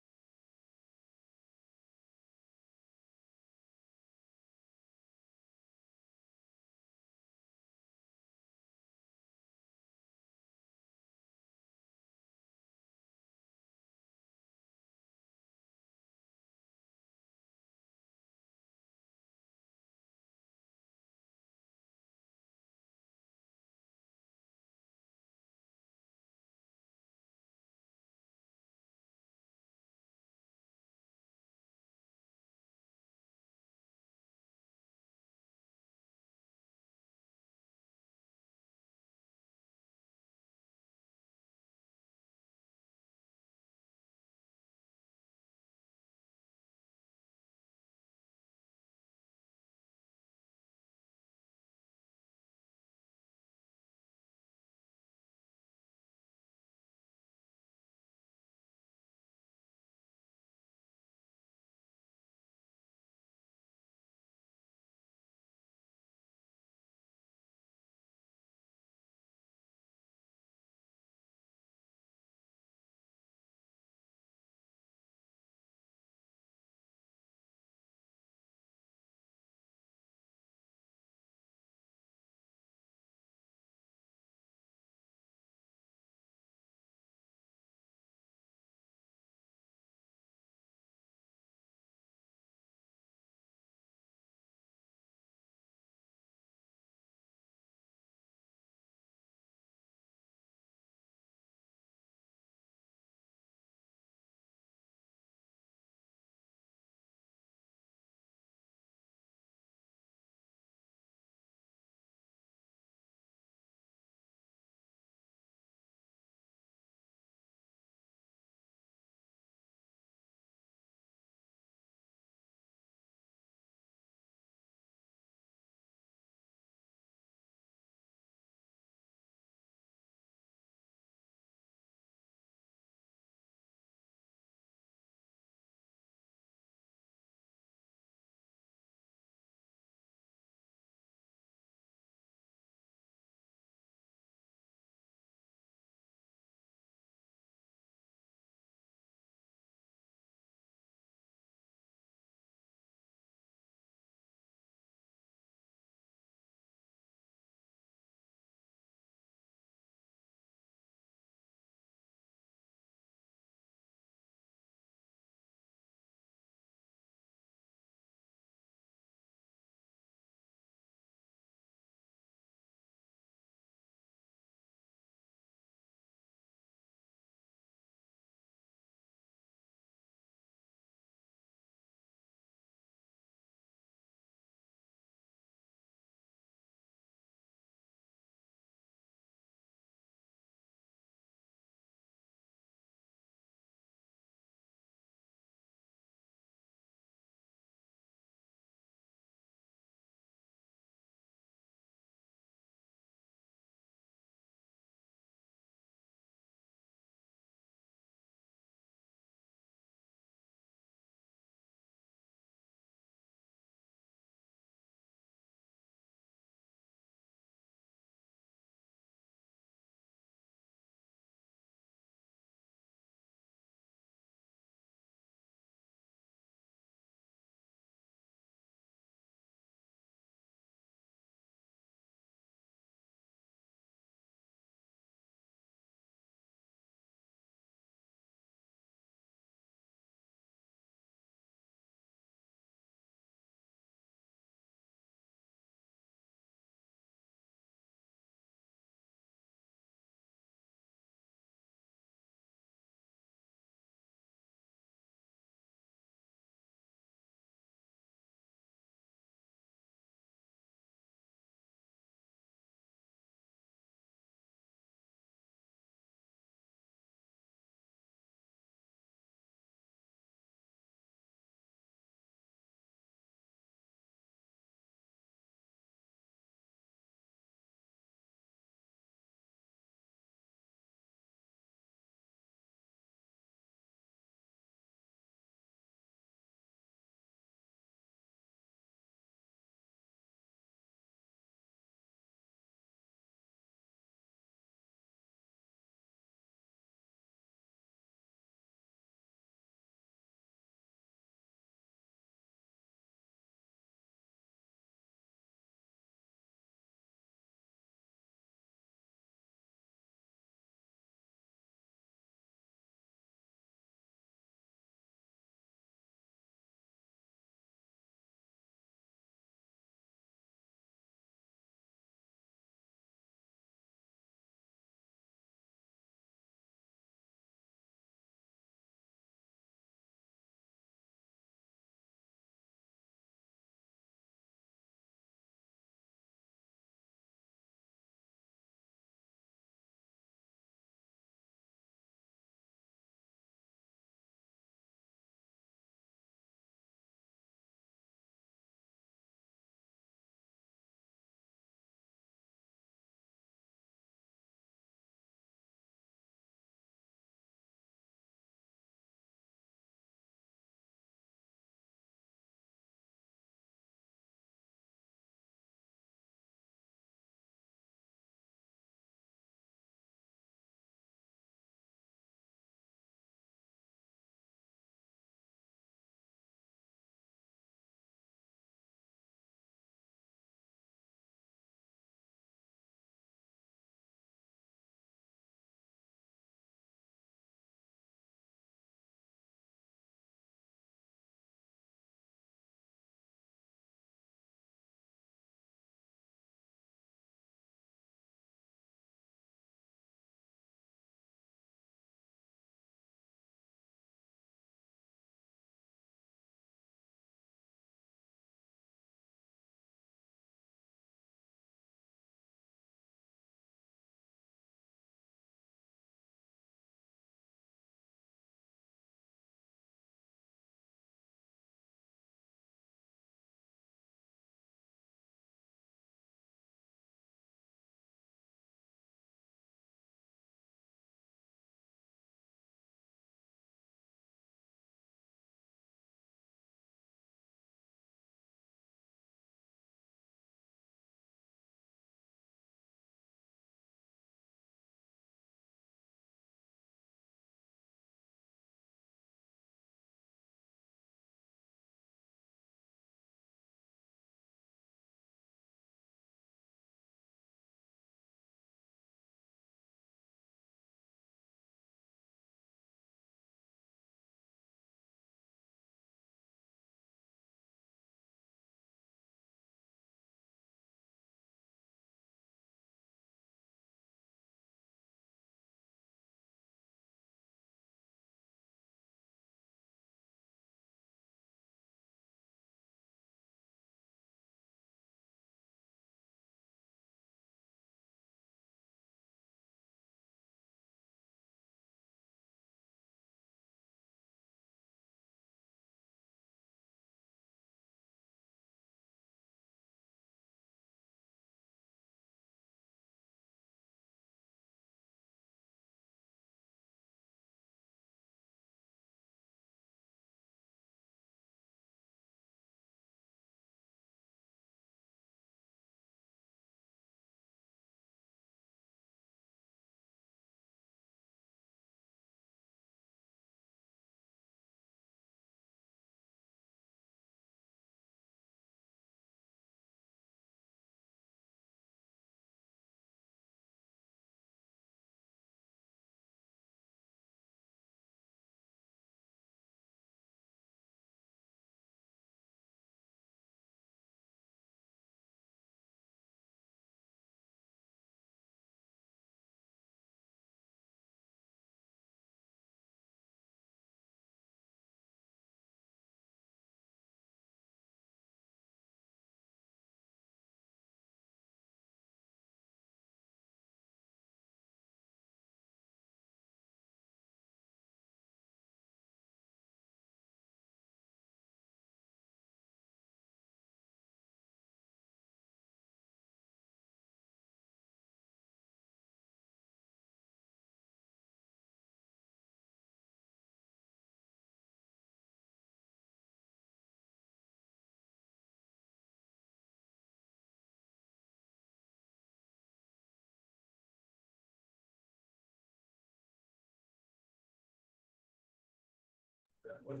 I think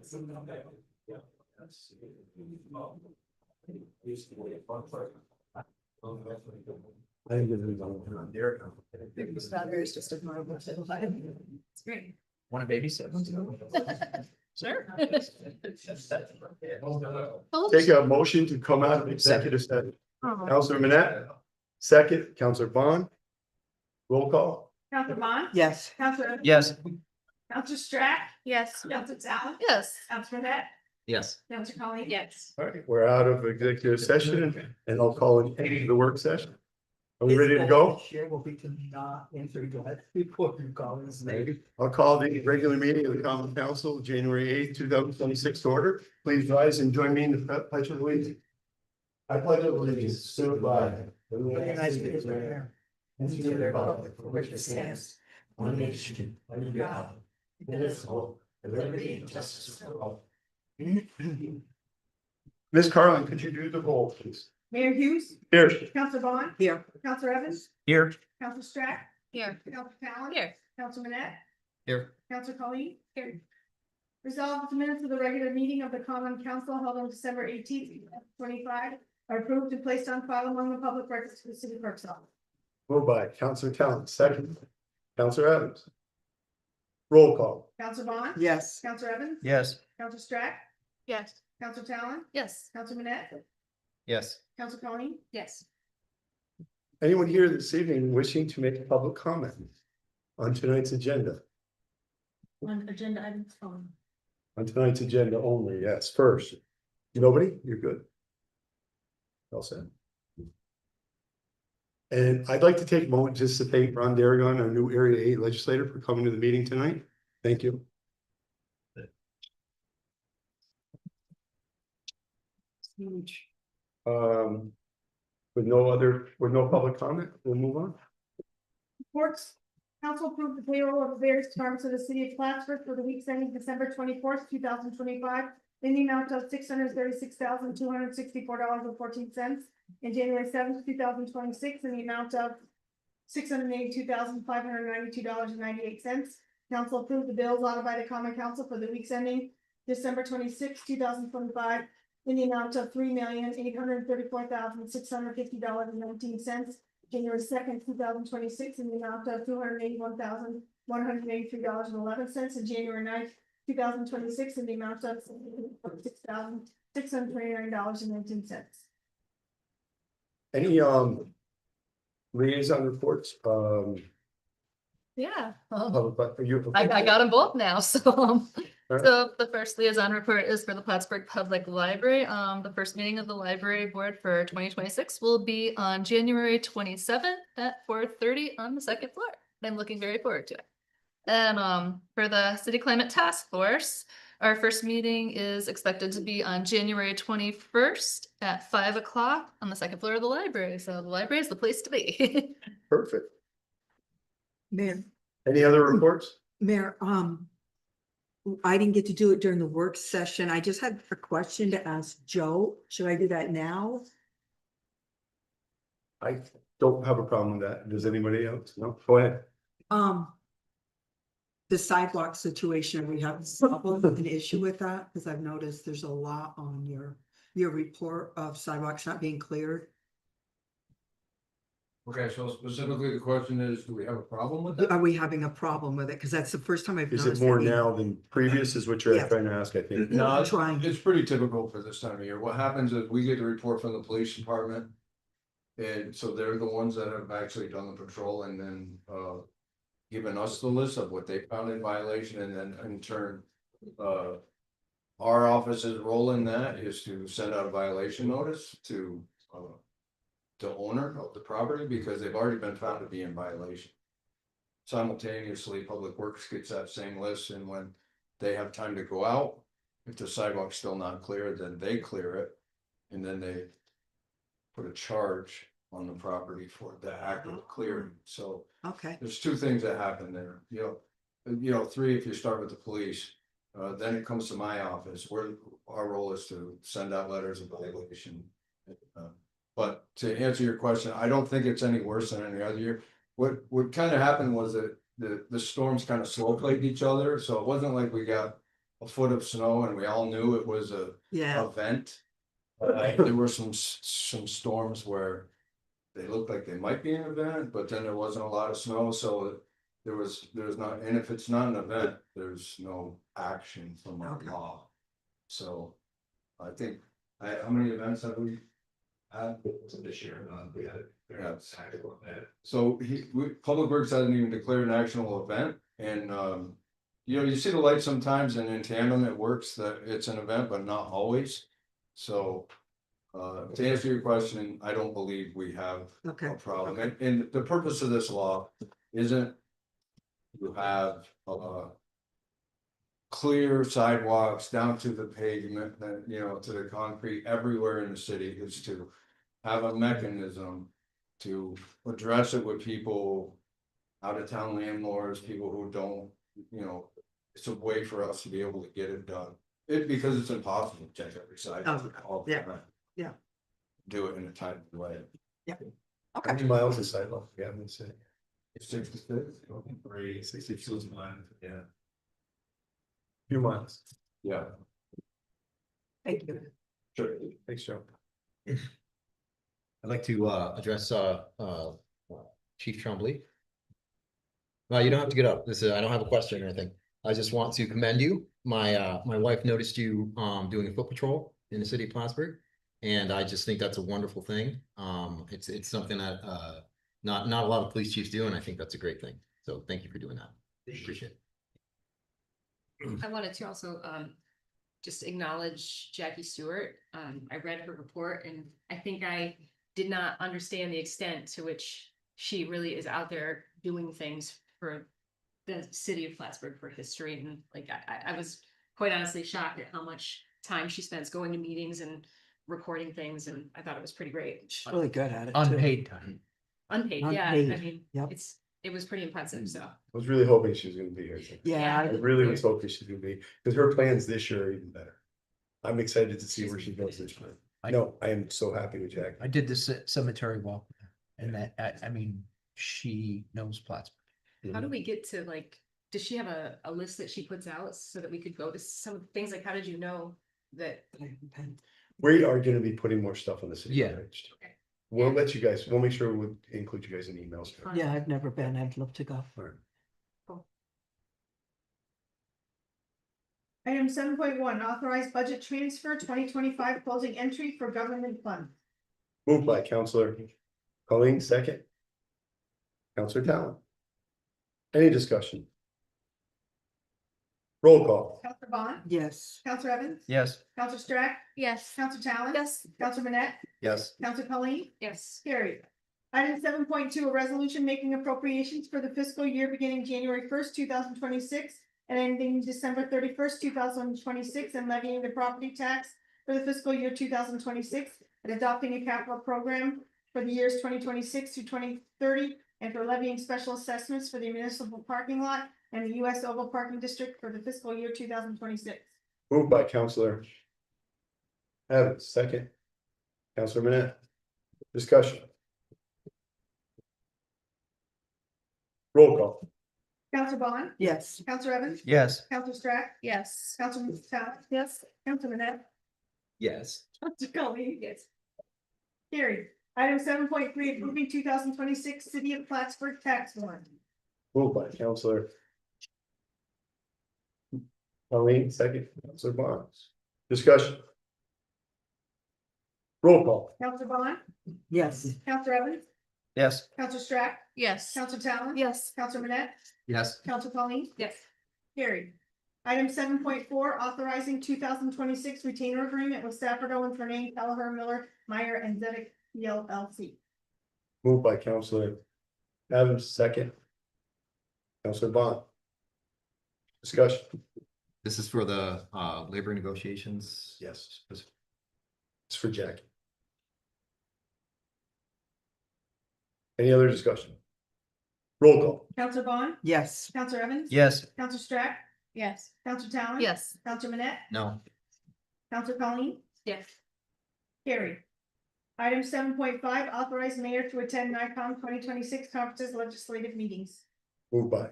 it's on there. Strawberries just adorable. It's great. Want to babysit? Sure. Take a motion to come out of executive session. Oh. Counselor Manette, second, Counselor Bond. Roll call. Counselor Bond. Yes. Counselor. Yes. Counselor Strack. Yes. Counselor Talon. Yes. Counselor Net. Yes. Counselor Colleen. Yes. All right, we're out of executive session and I'll call it the work session. Are we ready to go? Share will be to not answer that before you call his name. I'll call the regular meeting of the Common Council, January 8th, 2026 to order. Please rise and join me in the pledge of allegiance. I pledge allegiance to the flag of the United States of America and to the republic for which it stands, one nation, under God, indivisible, with liberty and justice for all. Miss Carlin, could you do the roll, please? Mayor Hughes. Here. Counselor Bond. Here. Counselor Evans. Here. Counselor Strack. Here. Counselor Talon. Here. Counselor Manette. Here. Counselor Colleen. Here. Resolved that the minutes of the regular meeting of the Common Council held on December 18th, 2025 are approved and placed on file among the public records of the city clerk's office. Moved by Counselor Talon, second, Counselor Evans. Roll call. Counselor Bond. Yes. Counselor Evans. Yes. Counselor Strack. Yes. Counselor Talon. Yes. Counselor Manette. Yes. Counselor Colleen. Yes. Anyone here this evening wishing to make a public comment on tonight's agenda? On agenda item. On tonight's agenda only, yes, first. Nobody? You're good. All set. And I'd like to take a moment just to thank Ron Darragon, our new Area 8 legislator, for coming to the meeting tonight. Thank you. With no public comment, we'll move on. Reports. Council approved the payroll of the various departments of the city of Plattsburgh for the weeks ending December 24th, 2025. In the amount of $636,264.14 and January 7th, 2026 in the amount of $682,592.98. Council approved the bills audited by the Common Council for the weeks ending December 26th, 2025 in the amount of $3,834,650.19. January 2nd, 2026 in the amount of $281,183.11 and January 9th, 2026 in the amount of $6,629.19. Any liaison reports? Yeah. Are you? I got them both now, so. Alright. So the first liaison report is for the Plattsburgh Public Library. The first meeting of the library board for 2026 will be on January 27th at 4:30 on the second floor. I'm looking very forward to it. And for the City Climate Task Force, our first meeting is expected to be on January 21st at 5 o'clock on the second floor of the library. So the library is the place to be. Perfect. Mayor, Any other reports? Mayor, I didn't get to do it during the work session. I just had a question to ask Joe. Should I do that now? I don't have a problem with that. Does anybody else? No, go ahead. The sidewalk situation, are we having an issue with that? Because I've noticed there's a lot on your report of sidewalks not being cleared. Okay, so specifically the question is, do we have a problem with that? Are we having a problem with it? Because that's the first time I've Is noticed. it more any- now than previous is what you're Yeah. trying to ask, I think. No, it's, Trying. it's pretty typical for this time of year. What happens is we get the report from the police department. And so they're the ones that have actually done the patrol and then, given us the list of what they found in violation and then in turn, our office's role in that is to send out a violation notice to, the owner of the property because they've already been found to be in violation. Simultaneously, Public Works gets that same list and when they have time to go out, if the sidewalk's still not clear, then they clear it. And then they put a charge on the property for the act of clearing. So Okay, there's two things that happen there, three, if you start with the police. Then it comes to my office where our role is to send out letters of violation. But to answer your question, I don't think it's any worse than any other year. What kind of happened was that the storms kind of slow played each other, so it wasn't like we got a foot of snow and we all knew it was a Yeah, event. There were some storms where they looked like they might be an event, but then there wasn't a lot of snow, so there's not, and if it's not an event, there's no action from our Okay. law. So I think, how many events have we had? This year, we had. Yeah. So Public Works hasn't even declared an actionable event and, you know, you see the light sometimes and in tandem it works that it's an event, but not always. So, to answer your question, I don't believe we have okay. a problem. And the purpose of this law isn't to have, clear sidewalks down to the pavement, that, you know, to the concrete everywhere in the city, is to have a mechanism to address it with people, out of town landlords, people who don't, you know, it's a way for us to be able to get it done. Because it's impossible to check every side. Oh, all the yeah, time. yeah. Do it in a timely way. How Okay, many miles of sidewalk we have in the city? 66. 66 miles, yeah. Few miles. Yeah. thank you. Sure. Thanks, Joe. I'd like to address Chief Trombley. Well, you don't have to get up. I don't have a question or anything. I just want to commend you. My wife noticed you doing a foot patrol in the city of Plattsburgh. And I just think that's a wonderful thing. It's something that not a lot of police chiefs do, and I think that's a great thing. So thank you for doing that. Appreciate it. I wanted to also just acknowledge Jackie Stewart. I read her report and I think I did not understand the extent to which she really is out there doing things for the city of Plattsburgh for history. And like, I was quite honestly shocked at how much time she spends going to meetings and recording things. And I thought it was pretty great. She's really good at it. too. Unpaid time. Unpaid, yeah. I Unpaid, mean, yep. it was pretty impressive, so. I was really hoping she was gonna be here. Yeah, I really was hoping she would be, because her plans this year are even better. I'm excited to see where she goes this year. No, I am so happy with Jack. I did this cemetery walk with her, and that, I mean, she knows Plattsburgh. How do we get to like, does she have a list that she puts out so that we could go to some of the things, like, how did you know that? We are gonna be putting more stuff on the city. Yeah. page. Okay. We'll let you guys, we'll make sure we include you guys in emails. yeah, I've never been. I'd love to go. Item 7.1, authorized budget transfer 2025 closing entry for government fund. Moved by Counselor Colleen, second. Counselor Talon. Any discussion? Roll call. Counselor Bond, Yes, Counselor Evans, Yes. Counselor Strack, Yes. Counselor Talon. Yes. Counselor Manette, Yes. Counselor Colleen, Yes. carried. Item 7.2, a resolution making appropriations for the fiscal year beginning January 1st, 2026 and ending December 31st, 2026, and levying the property tax for the fiscal year 2026 and adopting a capital program for the years 2026 to 2030 and for levying special assessments for the municipal parking lot and the US Oval Parking District for the fiscal year 2026. Moved by Counselor Evans, second. Counselor Manette. Discussion. Roll call. Counselor Bond, yes, Counselor Evans, Yes. Counselor Strack, Yes. Counselor Talon. Yes. Counselor Manette, Yes. Counselor Colleen. Yes. Carried. Item 7.3, approving 2026 City of Plattsburgh tax warrant. Moved by Counselor Colleen, second. Counselor Barnes. Discussion. Roll call. Counselor Bond, yes, Counselor Evans, Yes. Counselor Strack, Yes. Counselor Talon. Yes. Counselor Manette, Yes. Counselor Colleen. Yes. Carried. Item 7.4, authorizing 2026 retainer agreement with Stafford Owen Fernand, Kelleher, Miller, Meyer, and Zedek PLLC. Moved by Counselor Evans, second. Counselor Bond. Discussion. This is for the labor negotiations. Yes. It's for Jackie. Any other discussion? Roll call. Counselor Bond, yes, Counselor Evans. Yes. Counselor Strack, Yes. Counselor Talon. Yes. Counselor Manette, No. Counselor Colleen. Yes. Carried. Item 7.5, authorize mayor to attend NICOM 2026 conferences legislative meetings. Moved by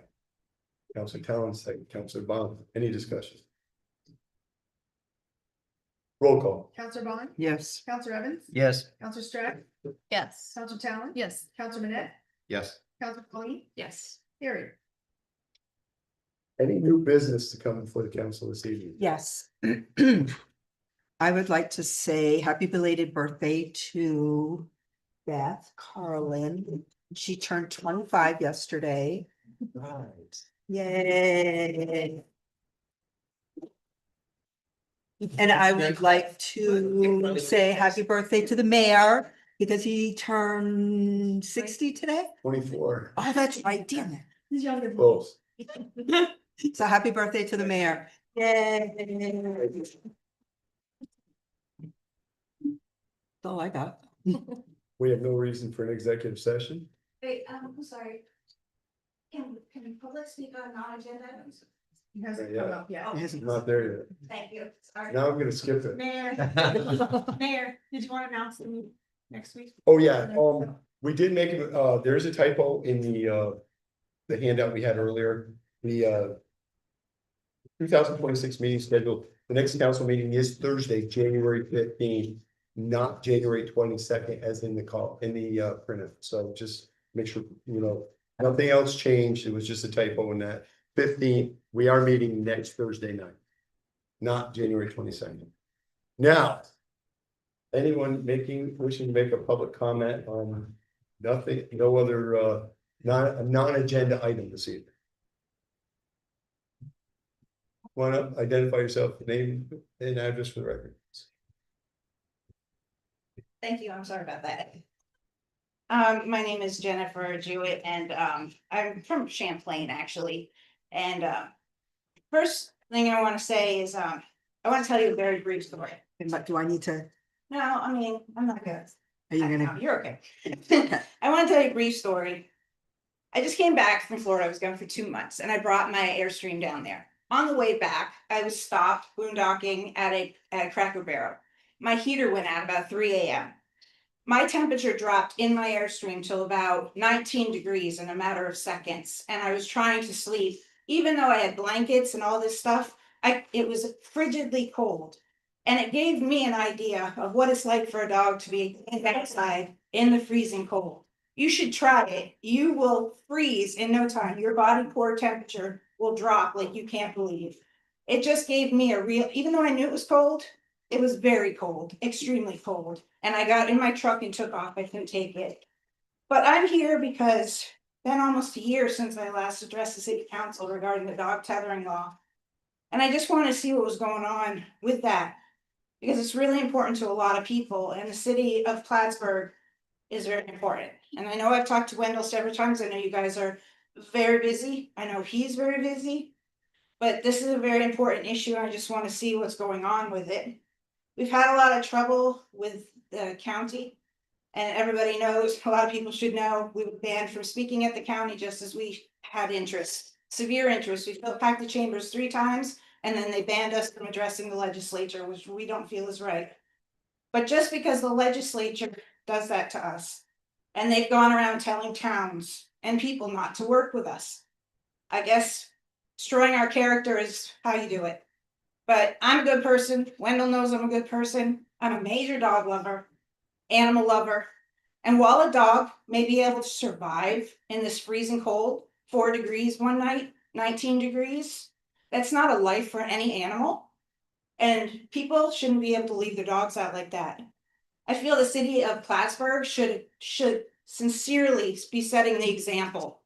Counselor Talon, second. Counselor Bond. Any discussion? Roll call. Counselor Bond, Yes. Counselor Evans, Yes. Counselor Strack, Yes. Counselor Talon. Yes. Counselor Manette, Yes. Counselor Colleen, Yes. Harry. Any new business to come before the council this evening? Yes. I would like to say happy belated birthday to Beth Carlin. She turned 25 yesterday. Right. Yay. And I would like to say happy birthday to the mayor because he turned 60 today. 24. Oh, that's right, damn it. He's younger than me. Close. So happy birthday to the mayor. Yay. That's all I got. We have no reason for an executive session. Wait, I'm sorry. Can public speak on non-agenda items? He hasn't Yeah. come up yet. I'm not there yet. Thank you, sorry. Now I'm gonna skip it. Mayor, Mayor, did you want to announce the meeting next week? Oh, yeah, we did make, there's a typo in the handout we had earlier, the 2026 meeting schedule, the next council meeting is Thursday, January 15th, not January 22nd, as in the call, in the printout, so just make sure, nothing else changed, it was just a typo in that. 15th, we are meeting next Thursday night, not January 22nd. Now, anyone wishing to make a public comment on nothing, no other, non-agenda item this evening? Want to identify yourself, name and address for the record. Thank you, I'm sorry about that. My name is Jennifer Jewett and I'm from Champlain, actually. And first thing I want to say is I want to tell you a very brief story. But do I need to, No, I mean, I'm not good. are you No, gonna? you're okay. I want to tell you a brief story. I just came back from Florida. I was gone for 2 months and I brought my Airstream down there. On the way back, I was stopped boondocking at a Cracker Barrel. My heater went out about 3 a.m. My temperature dropped in my Airstream till about 19 degrees in a matter of seconds. And I was trying to sleep, even though I had blankets and all this stuff, it was frigidly cold. And it gave me an idea of what it's like for a dog to be outside in the freezing cold. You should try it. You will freeze in no time. Your body core temperature will drop like you can't believe. It just gave me a real, even though I knew it was cold, it was very cold, extremely cold. And I got in my truck and took off. I couldn't take it. But I'm here because it's been almost a year since I last addressed the city council regarding the dog tethering law. And I just want to see what was going on with that. Because it's really important to a lot of people, and the city of Plattsburgh is very important. And I know I've talked to Wendell several times. I know you guys are very busy. I know he's very busy. But this is a very important issue. I just want to see what's going on with it. We've had a lot of trouble with the county. And everybody knows, a lot of people should know, we were banned from speaking at the county just as we had interest, severe interest. We filled packed the chambers 3 times. And then they banned us from addressing the legislature, which we don't feel is right. But just because the legislature does that to us, and they've gone around telling towns and people not to work with us, I guess destroying our character is how you do it. But I'm a good person. Wendell knows I'm a good person. I'm a major dog lover, animal lover. And while a dog may be able to survive in this freezing cold, 4 degrees one night, 19 degrees, that's not a life for any animal. And people shouldn't be able to leave their dogs out like that. I feel the city of Plattsburgh should sincerely be setting the example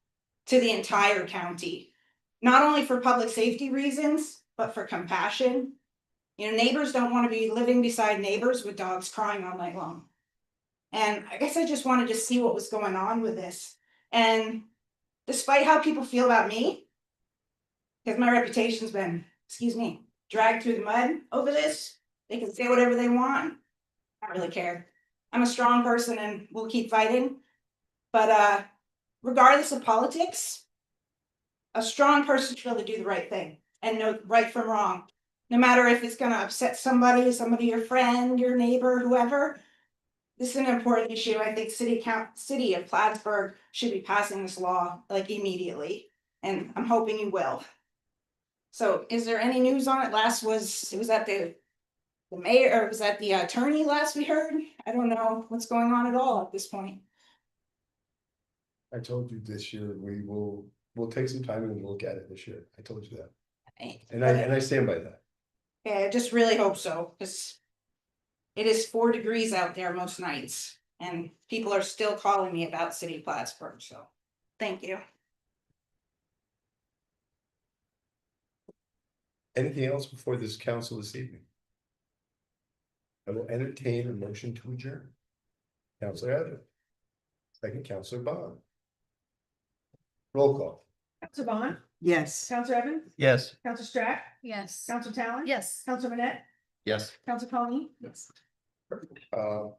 to the entire county. Not only for public safety reasons, but for compassion. You know, neighbors don't want to be living beside neighbors with dogs crying all night long. And I guess I just wanted to see what was going on with this. And despite how people feel about me, because my reputation's been, dragged through the mud over this. They can say whatever they want. I don't really care. I'm a strong person and we'll keep fighting. But regardless of politics, a strong person should be able to do the right thing and know right from wrong. No matter if it's gonna upset somebody, your friend, your neighbor, whoever. This is an important issue. I think city of Plattsburgh should be passing this law like immediately. And I'm hoping you will. So is there any news on it? It was at the the mayor, or was that the attorney last we heard? I don't know what's going on at all at this point. I told you this year, we'll take some time and look at it this year. I told you that. And I stand by that. Yeah, I just really hope so, because it is 4 degrees out there most nights, and people are still calling me about City of Plattsburgh, so, thank you. Anything else before this council this evening? I will entertain a motion to adjourn. Counselor Evans. Second, Counselor Bond. Roll call. Counselor Bond, Yes. Counselor Evans, Yes. Counselor Strack, Yes. Counselor Talon. Yes. Counselor Manette, Yes. Counselor Colleen. Yes. Uh,